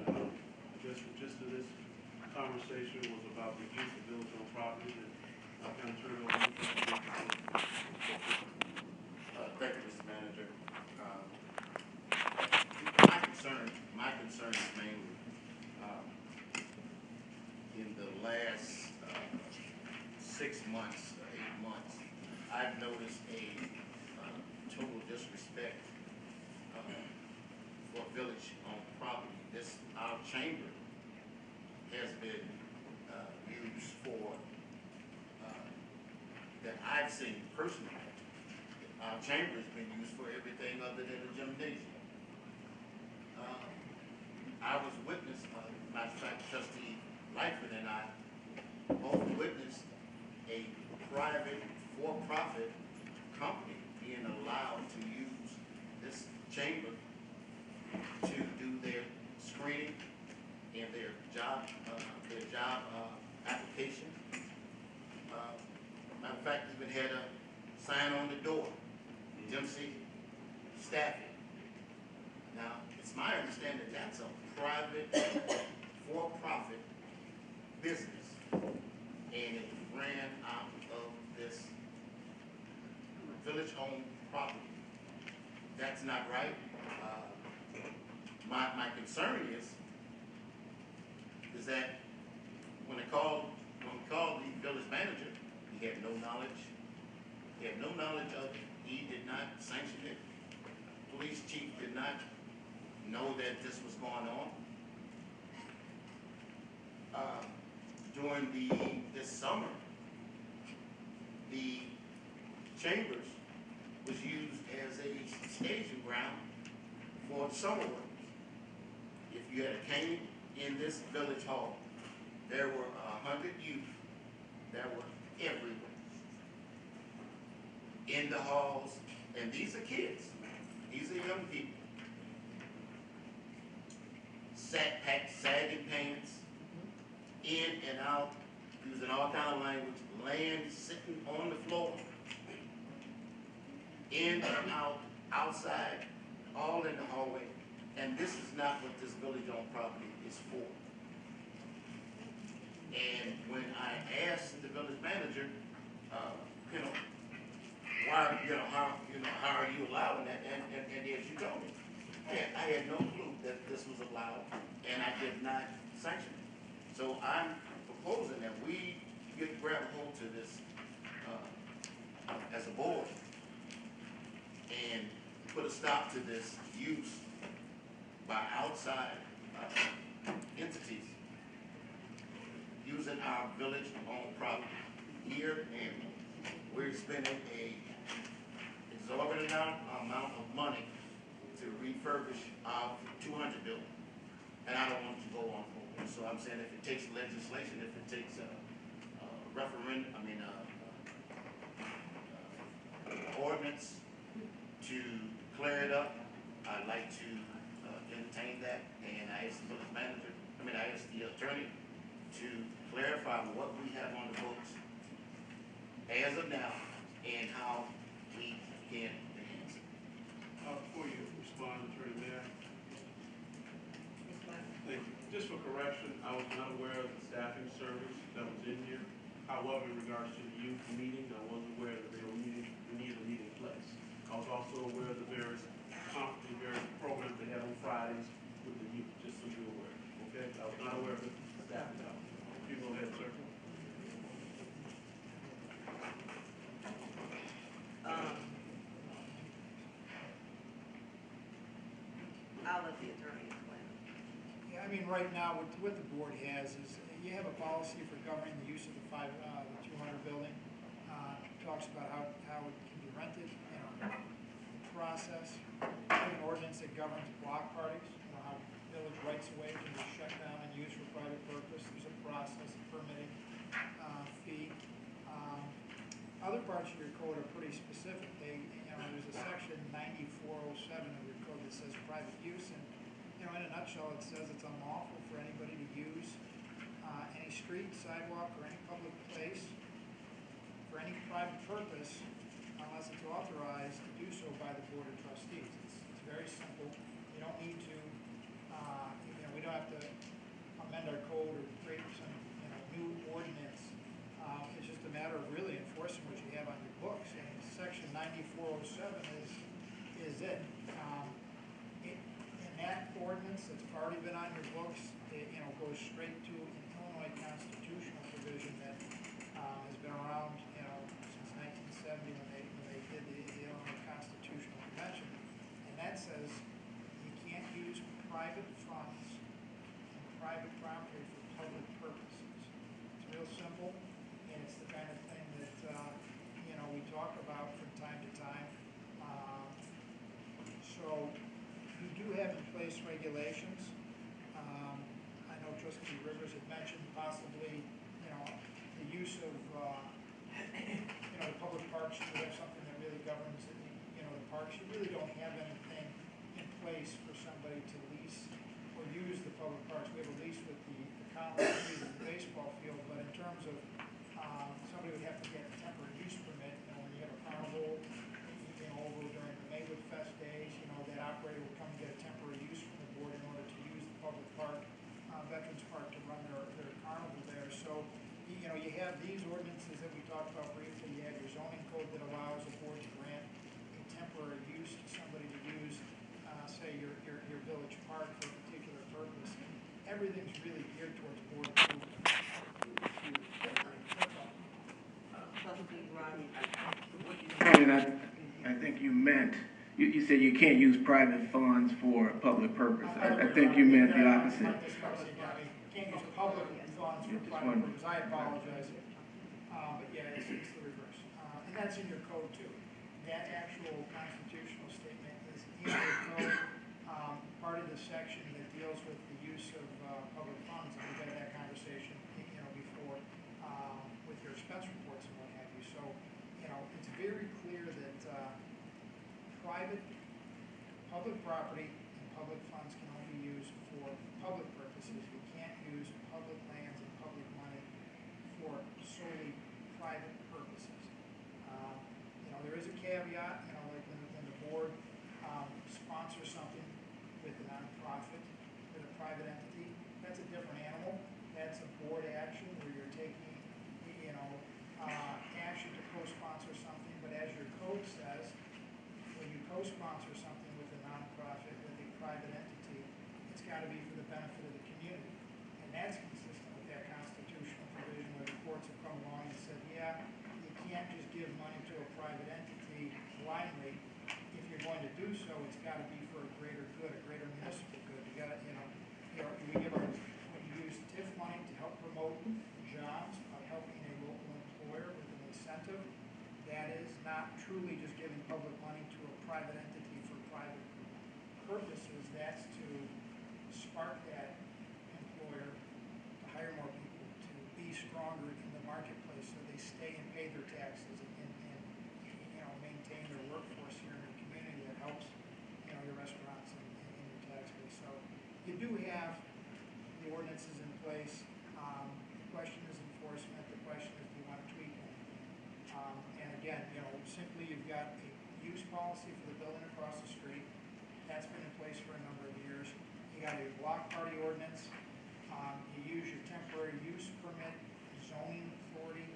just of this conversation was about the use of village-owned properties. And I'll kind of turn it over to Trustee Rivers. Thank you, Mr. Manager. My concern is mainly, in the last 6 months, 8 months, I've noticed a total disrespect for village-owned property. Our chamber has been used for, that I've seen personally, our chamber has been used for everything other than a gymnasium. I was witness, matter of fact, Trustee Lightfoot and I both witnessed a private, for-profit company being allowed to use this chamber to do their screening and their job application had a sign on the door, Dempsey Staffing. Now, it's my understanding that's a private, for-profit business, and it ran out of this village-owned property. That's not right. My concern is that when we called the village manager, he had no knowledge. He had no knowledge of it. He did not sanction it. Police chief did not know that this was going on. During this summer, the chambers was used as a staging ground for summer work. If you had a cane in this village hall, there were 100 youth that were everywhere. In the halls, and these are kids, these are young people. Sagging pants, in and out, using all kind of language, laying, sitting on the floor, in and out, outside, all in the hallway. And this is not what this village-owned property is for. And when I asked the village manager, how are you allowing that? And as you told me, I had no clue that this was allowed, and I did not sanction it. So I'm proposing that we grab a hold to this as a board and put a stop to this use by outside entities using our village-owned property here, and we're spending a exorbitant amount of money to refurbish our 200 building, and I don't want it to go on forward. So I'm saying if it takes legislation, if it takes a referendum, ordinance to clear it up, I'd like to entertain that, and I asked the village manager, I asked the attorney to clarify what we have on the books as of now and how we can enhance it. Before you respond, Attorney Mayor. Thank you. Just for correction, I was not aware of the staffing service that was in here. However, in regards to the youth meeting, I was aware that they were needed a meeting place. I was also aware of the various programs they had on Fridays with the youth, just so you're aware. Okay? I was not aware of the staffing hours. You go ahead, sir. I'll let the attorney explain. Yeah, right now, what the board has is, you have a policy for governing the use of the 200 building. Talks about how it can be rented, process. You have an ordinance that governs block parties, how village rights of way can be shut down and used for private purpose. There's a process, a permitting fee. Other parts of your code are pretty specific. There's a section 9407 of your code that says private use, and in a nutshell, it says it's unlawful for anybody to use any street, sidewalk, or any public place for any private purpose unless it's authorized to do so by the Board of Trustees. It's very simple. You don't need to, we don't have to amend our code or create some new ordinance. It's just a matter of really enforcing what you have on your books. And section 9407 is it. In that ordinance that's already been on your books, it goes straight to an Illinois constitutional provision that has been around since 1970 when they did the Illinois Constitutional Convention, and that says you can't use private funds and private property for public purposes. It's real simple, and it's the kind of thing that we talk about from time to time. So you do have in place regulations. I know Trustee Rivers had mentioned possibly the use of the public parks. You have something that really governs the parks. You really don't have anything in place for somebody to lease or use the public parks. We have a lease with the college, the baseball field, but in terms of somebody would have to get a temporary use permit in ordinances that we talked about briefly, you have your zoning code that allows a board to grant a temporary use to somebody to use, say, your village park for a particular purpose. Everything's really geared towards board approval. Trustee Rodney. And I think you meant, you said you can't use private funds for a public purpose. I think you meant the opposite. Can't use public funds for private purposes, I apologize. But yeah, it's the reverse. And that's in your code too. That actual constitutional statement is in your code, part of the section that deals with the use of public funds. And we've had that conversation, before, with your expense reports and what have you. So, it's very clear that public property and public funds can only be used for public purposes. You can't use public lands and public money for solely private purposes. There is a caveat, like when the board sponsors something with a nonprofit, with a private entity, that's a different animal. That's a board action where you're taking, action to co-sponsor something, but as your code says, when you co-sponsor something with a nonprofit, with a private entity, it's got to be for the benefit of the community. And that's consistent with that constitutional provision where the courts have come along and said, yeah, you can't just give money to a private entity blindly. If you're going to do so, it's got to be for a greater good, a greater municipal good. You got to, when you use TIF money to help promote jobs by helping a local employer with an incentive, that is not truly just giving public money to a private entity for private purposes. That's to spark that employer to hire more people, to be stronger in the marketplace so they stay and pay their taxes and maintain their workforce here in the community that helps, your restaurants and your tax base. So you do have the ordinances in place. The question is enforcement. The question is, do you want to tweak anything? And again, simply you've got a use policy for the building across the street. That's been in place for a number of years. You got a block party ordinance. You use your temporary use permit zoning authority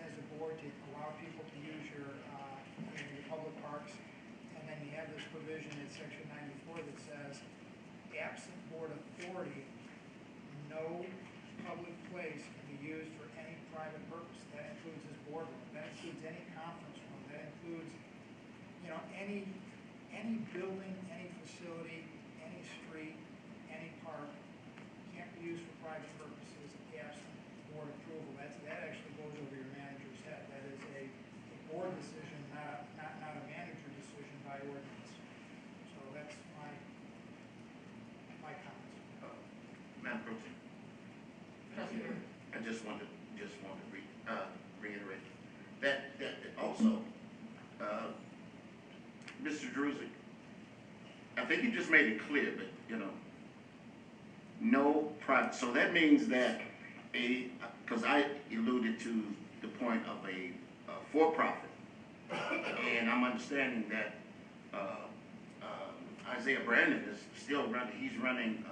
as a board to allow people to use your public parks. And then you have this provision in section 94 that says, absent board authority, no public place can be used for any private purpose. That includes this boardroom. That includes any conference room. That includes, any building, any facility, any street, any park can't be used for private purposes absent board approval. That actually goes over your manager's head. That is a board decision, not a manager decision by ordinance. So that's my comments. Madam Pro Tem. I just want to reiterate that also, Mr. Druzy, I think you just made it clear that, no private, so that means that because I alluded to the point of a for-profit, and I'm understanding that Isaiah Brandon is still running, he's running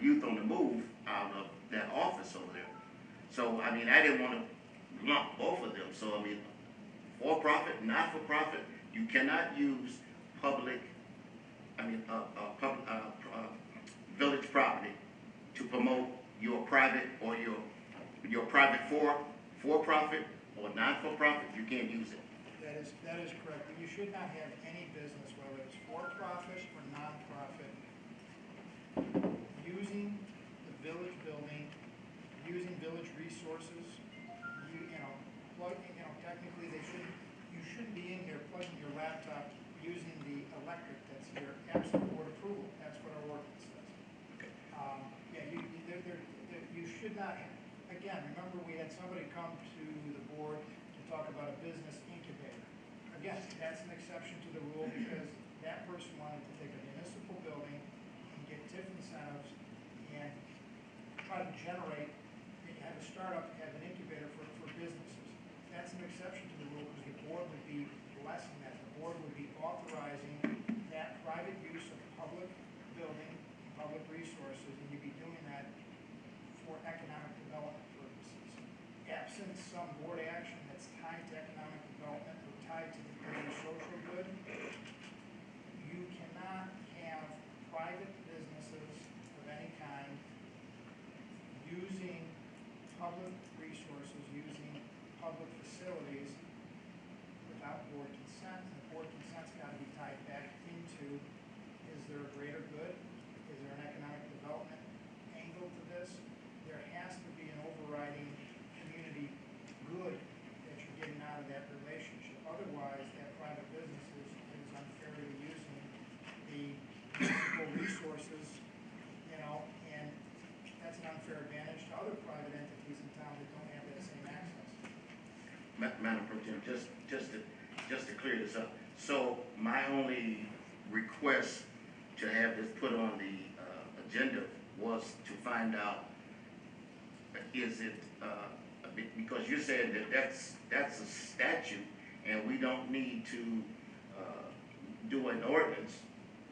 Youth on the Move out of that office over there. So, I didn't want to lump both of them. So, for-profit, not-for-profit, you cannot use village property to promote your private or your private for-profit or non-for-profit. You can't use it. That is correct. But you should not have any business, whether it's for-profit or non-profit, using the village building, using village resources. Technically you shouldn't be in here plugging your laptop using the electric that's here absent board approval. That's what our ordinance says. Okay. You should not. Again, remember we had somebody come to the board to talk about a business incubator. Again, that's an exception to the rule because that person wanted to take a municipal building and get TIF incentives and try to generate, have a startup, have an incubator for businesses. That's an exception to the rule because the board would be blessing that. The board would be authorizing that private use of public building, public resources, and you'd be doing that for economic development purposes. absent some board action that's tied to economic development or tied to the greater social good, you cannot have private businesses of any kind using public resources, using public facilities without board consent. And the board consent's gotta be tied back into, is there a greater good? Is there an economic development angle to this? There has to be an overriding community good that you're getting out of that relationship. Otherwise, that private business is unfairly using the municipal resources, you know, and that's an unfair advantage to other private entities in town that don't have that same access. Madam Pro Tem, just to clear this up, so my only request to have this put on the agenda was to find out, is it, because you said that that's a statute, and we don't need to do an ordinance,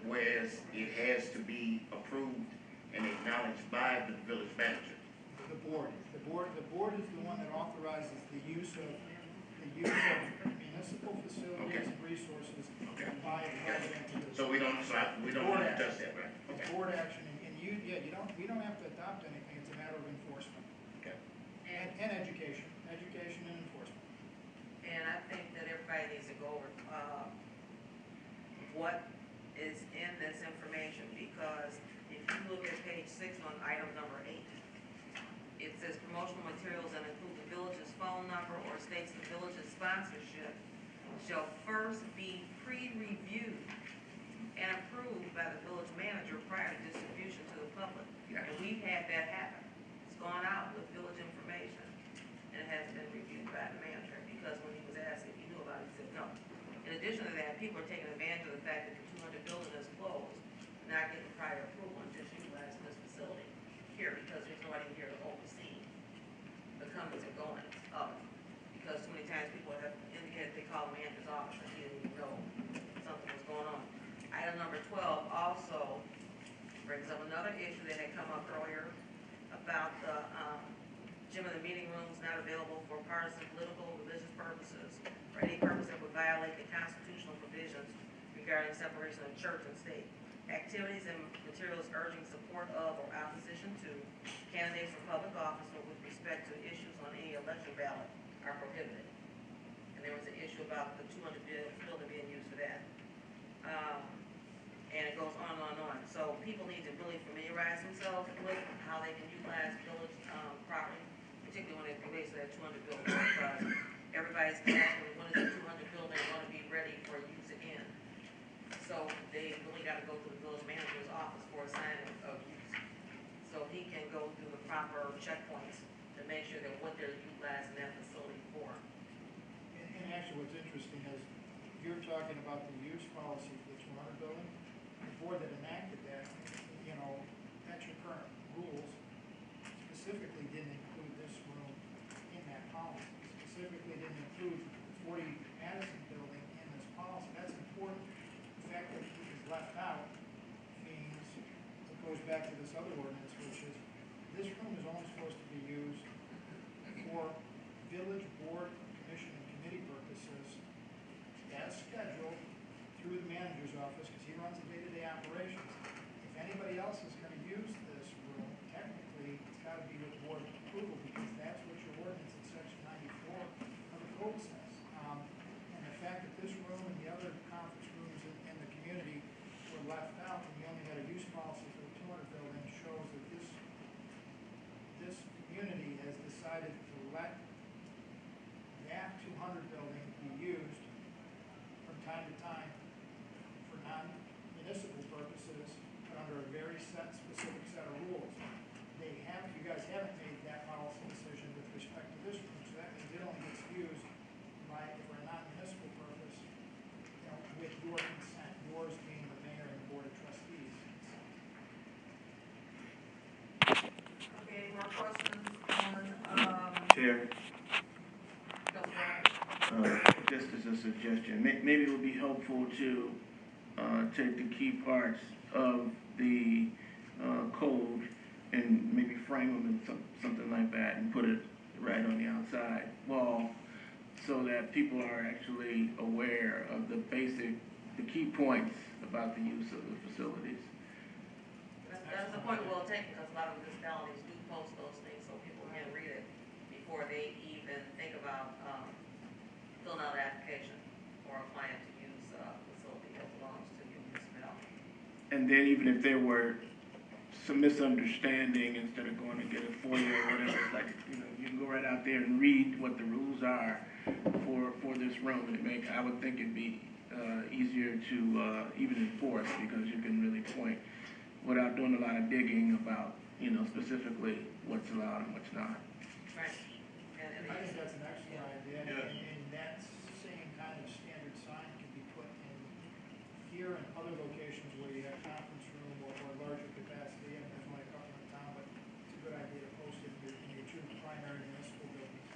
whereas it has to be approved and acknowledged by the village manager. The board is the one that authorizes the use of municipal facilities and resources by a private entity. So we don't need to touch that, right? It's board action, and we don't have to adopt anything, it's a matter of enforcement. Okay. And education and enforcement. And I think that everybody needs to go over, what is in this information, because if you look at page 6 on item number 8, it says promotional materials that include the village's phone number or states the village's sponsorship shall first be pre-reviewed and approved by the village manager prior to distribution to the public. Yeah. And we've had that happen. It's gone out with village information, and it has been reviewed by the manager, because when he was asked if he knew about it, he said no. In addition to that, people are taking advantage of the fact that the 200 building is closed, not getting prior approval, and just utilizing this facility here, because there's nobody here to oversee the comings and goings of it. Because too many times people have indicated they call the manager's office and he didn't even know something was going on. Item number 12 also brings up another issue that had come up earlier about the gym and the meeting rooms not available for partisan, political, religious purposes, or any purpose that would violate the constitutional provisions regarding separation of church and state. Activities and materials urging support of or opposition to candidates for public office or with respect to issues on any election ballot are prohibited. And there was an issue about the 200 building being used for that. And it goes on and on and on. So people need to really familiarize themselves with how they can utilize village property, particularly when it relates to that 200 building. Because everybody's asking, when is the 200 building going to be ready for use again? So they really got to go to the village manager's office for a signing of use. So he can go through the proper checkpoints to make sure that what they're utilizing that facility for. And actually, what's interesting is, you're talking about the use policy for the 200 building. The board that enacted that, you know, that's your current rules, specifically didn't include this room in that policy. Specifically didn't include 40 Madison building in this policy. That's important. The fact that it is left out means it goes back to this other ordinance, which is this room is only supposed to be used for village board, commission, and committee purposes as scheduled through the manager's office, because he runs the day-to-day operations. If anybody else is going to use this room, technically, it's got to be with board approval, because that's what your ordinance in section 94 of the code says. And the fact that this room and the other conference rooms in the community were left out, and you only had a use policy for the 200 building, shows that this community has decided to let that 200 building be used from time to time for non-municipal purposes, but under a very specific set of rules. You guys haven't made that policy decision with respect to this room, so that means it only gets used for a non-municipal purpose, you know, with your consent, yours being the mayor and the board of trustees. Okay, any more questions on, Chair, go ahead. just as a suggestion, maybe it would be helpful to take the key parts of the code and maybe frame them in something like that and put it right on the outside wall, so that people are actually aware of the key points about the use of the facilities. That's the point well taken, because a lot of municipalities do post those things so people can read it before they even think about, filling out an application or applying to use a facility that belongs to your municipality. And then even if there were some misunderstanding, instead of going to get a FOIA or whatever, it's like, you can go right out there and read what the rules are for this room. And I would think it'd be easier to even enforce, because you can really point without doing a lot of digging about, specifically what's allowed and what's not. Right. I think that's an excellent idea, Yeah. and that same kind of standard sign can be put in here and other locations where you have conference room or larger capacity, and there's only a couple in town, but it's a good idea to post it in your two primary municipal buildings.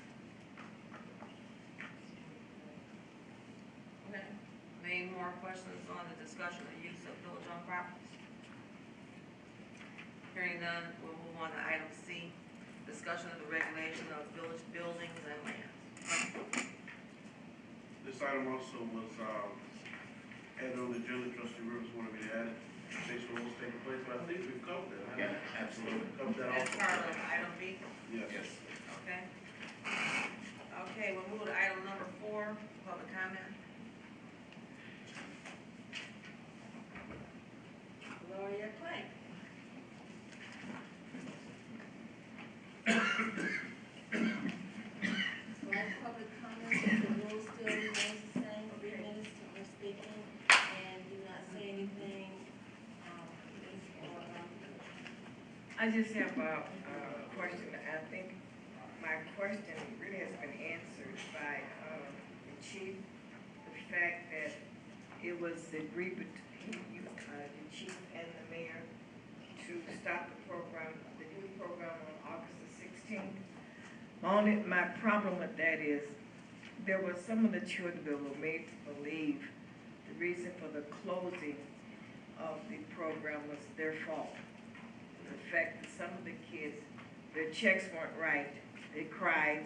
Okay. Any more questions on the discussion of the use of village-owned properties? Hearing none, we'll move on to item C, discussion of the regulation of village buildings and lands. This item also was, added on the agenda. Trustee Rivers wanted me to add it. Station rules taking place, but I think we've covered it. Yeah, absolutely. Covered that As also. part of item B? Yes. Okay. Okay, we'll move to item number 4, public comment. Gloria Clay. Well, public comments, the rule still remains the same, 3 minutes to for speaking, and do not say anything, I just have a question. I think my question really has been answered by the chief. The fact that it was agreed between the chief and the mayor to stop the program, the youth program on August the 16th. My problem with that is there were some of the children that were made to believe the reason for the closing of the program was their fault. The fact that some of the kids, their checks weren't right, they cried,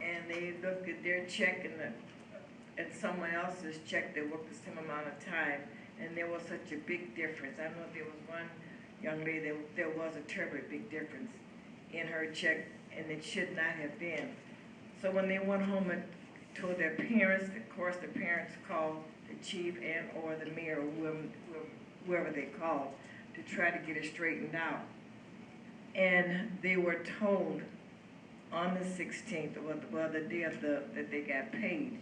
and they looked at their check and someone else's check, they worked the same amount of time, and there was such a big difference. I know there was one young lady, there was a terribly big difference in her check, and it should not have been. So when they went home and told their parents, of course the parents called the chief and or the mayor or whoever they called to try to get it straightened out. And they were told on the 16th, well, the day of that they got paid,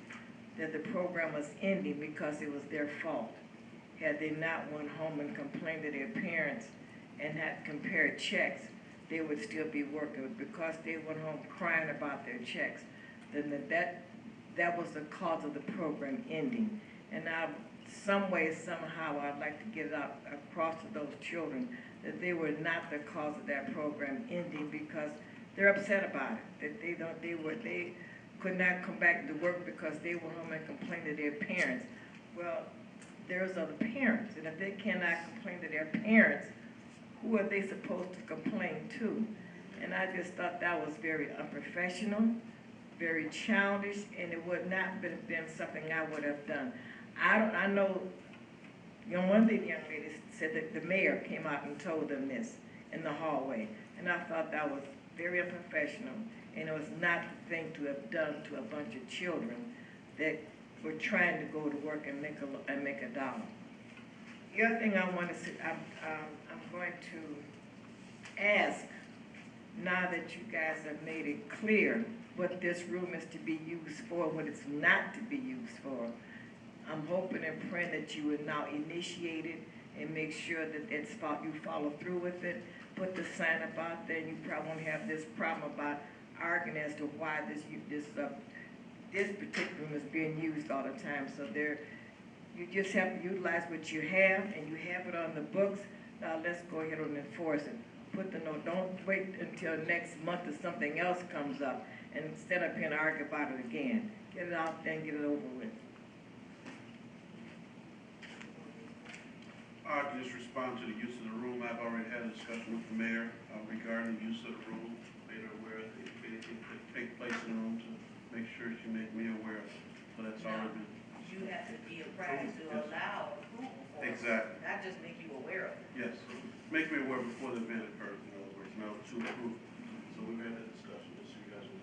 that the program was ending because it was their fault. Had they not went home and complained to their parents and had compared checks, they would still be working. Because they went home crying about their checks, then that was the cause of the program ending. And now, some way, somehow, I'd like to get it out across to those children that they were not the cause of that program ending, because they're upset about it. That they could not come back to work because they went home and complained to their parents. Well, there's other parents, and if they cannot complain to their parents, who are they supposed to complain to? And I just thought that was very unprofessional, very childish, and it would not have been something I would have done. I know, one of the young ladies said that the mayor came out and told them this in the hallway, and I thought that was very unprofessional, and it was not the thing to have done to a bunch of children that were trying to go to work and make a dollar. The other thing I want to say, I'm going to ask, now that you guys have made it clear what this room is to be used for, what it's not to be used for, I'm hoping and praying that you will now initiate it and make sure that you follow through with it. Put the sign up out there, and you probably won't have this problem about arguing as to why this particular room is being used all the time. So you just have to utilize what you have, and you have it on the books. Now let's go ahead and enforce it. Put the note. Don't wait until next month or something else comes up and stand up here and argue about it again. Get it out there and get it over with. I can just respond to the use of the room. I've already had a discussion with the mayor regarding the use of the room. Made her aware it could take place in the room to make sure she make me aware of it. So that's already been. You have to be apprised to allow approval for it. Exactly. Not just make you aware of it. Yes, make me aware before the event occurs, in other words, now to approve. So we've had that discussion, just so you guys know.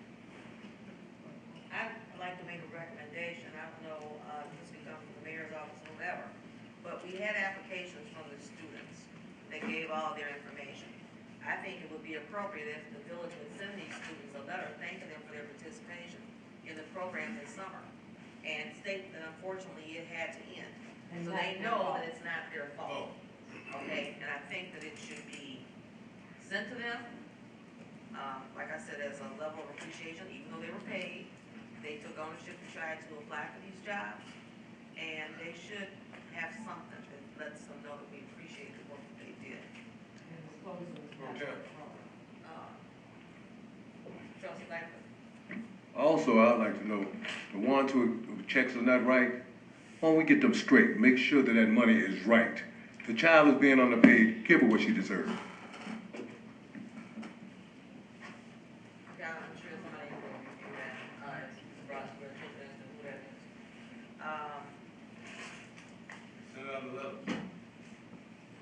I'd like to make a recommendation, I don't know, this could come from the mayor's office or whatever, but we had applications from the students that gave all their information. I think it would be appropriate if the village would send these students a letter thanking them for their participation in the program this summer, and state that unfortunately it had to end. So they know that it's not their fault, okay? And I think that it should be sent to them, like I said, as a level of appreciation, even though they were paid. They took ownership to try to apply for these jobs, and they should have something that lets them know that we appreciate the work that they did. Trustee Langford? Also, I'd like to know, the ones who checks are not right, why don't we get them straight? Make sure that that money is right. If the child is being underpaid, give her what she deserves. Yeah, I'm sure somebody will review that, Ross, we're children, who that is. Send out a letter.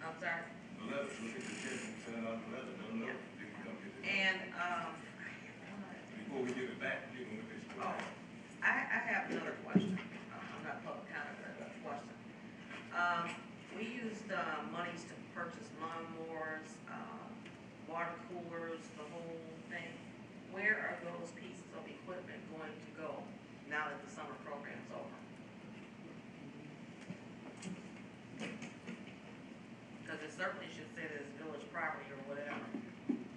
I'm sorry? A letter, look at the check and send out a letter, let them know they can come get it. And, Before we give it back, give them what they're supposed to have. I have another question. I'm not public comment, but a question. We used, monies to purchase lawnmowers, water coolers, the whole thing. Where are those pieces of equipment going to go now that the summer program's over? Because it certainly should say that it's village property or whatever.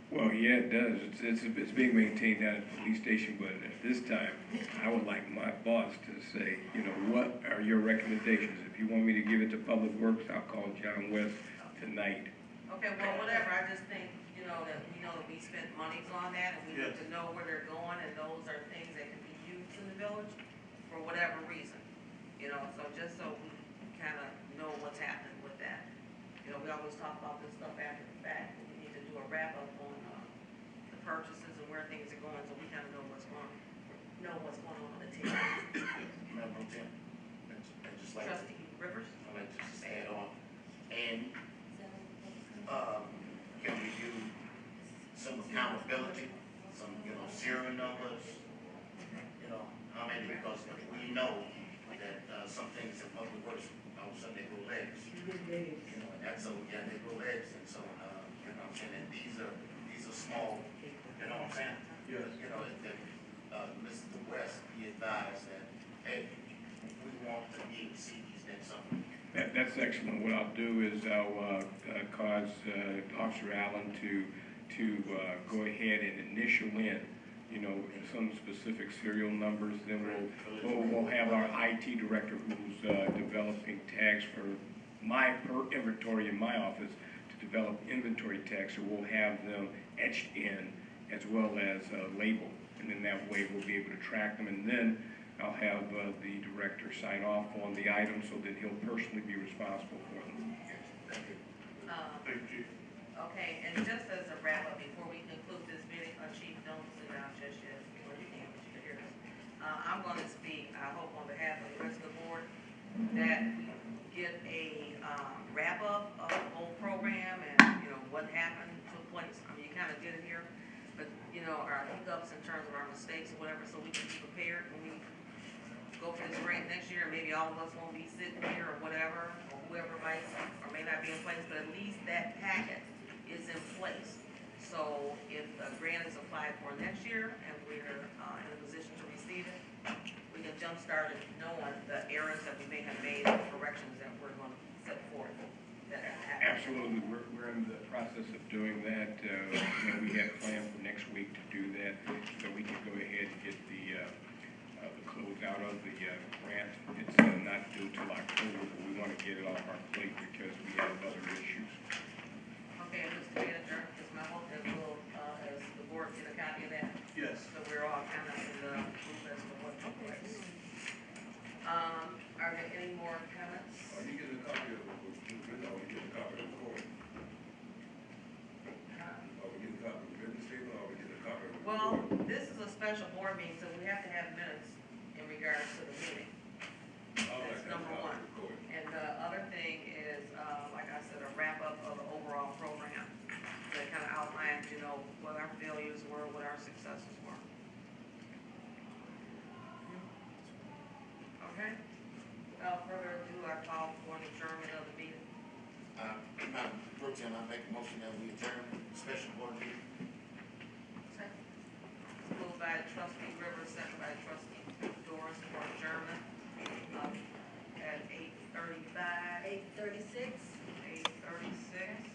Well, yeah, it does. It's being maintained down at the police station, but at this time, I would like my boss to say, you know, what are your recommendations? If you want me to give it to Public Works, I'll call John West tonight. Okay, well, whatever, I just think, you know, that we know that we spent monies on that, and we need to know where they're going, and those are things that can be used in the village for whatever reason. You know, so just so we kinda know what's happening with that. You know, we always talk about this stuff after the fact, but we need to do a wrap-up on, the purchases and where things are going, so we kinda know what's going on the table. Madam Pro Tem, I'd just like to, Trustee Rivers? I'd like to just add on, and, can we do some accountability, some, serial numbers, how many, because we know that, some things in public works, all of a sudden they grow legs. And that's, they grow legs, and so, what I'm saying, and these are small, you know what I'm saying? Yes. Mr. West, he advised that, hey, we want to be able to see these next summer. That's excellent. What I'll do is I'll cause Officer Allen to go ahead and initial in, some specific serial numbers. Then we'll have our IT director who's developing tags for my inventory in my office to develop inventory tags. So we'll have them etched in as well as labeled, and then that way we'll be able to track them. And then I'll have the director sign off on the items so that he'll personally be responsible for them. Thank you. Okay, and just as a wrap up, before we conclude this meeting, Chief, don't sit down just yet, or you can, but you can hear us. I'm gonna speak, I hope on behalf of the rest of the board, that we get a, wrap up of the whole program and, what happened, took place. I mean, you kinda did it here, but, our hiccups in terms of our mistakes or whatever, so we can be prepared when we go for this grant next year. Maybe all of us won't be sitting here or whatever, or whoever might or may not be in place, but at least that packet is in place. So if the grant is applied for next year and we're in a position to receive it, we can jumpstart it knowing the errors that we may have made and corrections that we're going to set forth. Absolutely. We're in the process of doing that. We have planned for next week to do that, so we can go ahead and get the close out of the grant. It's not due till October, but we want to get it off our plate because we have other issues. Okay, Mr. Manager, it's my hope that we'll, as the board, get a copy of that. Yes. So we're all kind of in the loop as to what took place. Are there any more comments? Are you getting a copy of the blueprint, or are you getting a copy of the recording? Are we getting a copy of the written statement, or are we getting a copy of the recording? Well, board meeting, so we have to have minutes in regards to the meeting. That's number one. And the other thing is, like I said, a wrap up of the overall program that kind of outlines, you know, what our failures were, what our successes were. Okay? Without further ado, I call for an adjournment of the meeting. Madam Pro Tem, I make a motion that we adjourn special board meeting. Moved by trustee Rivers, second by trustee Doris for adjournment, at 8:35. 8:36. 8:36.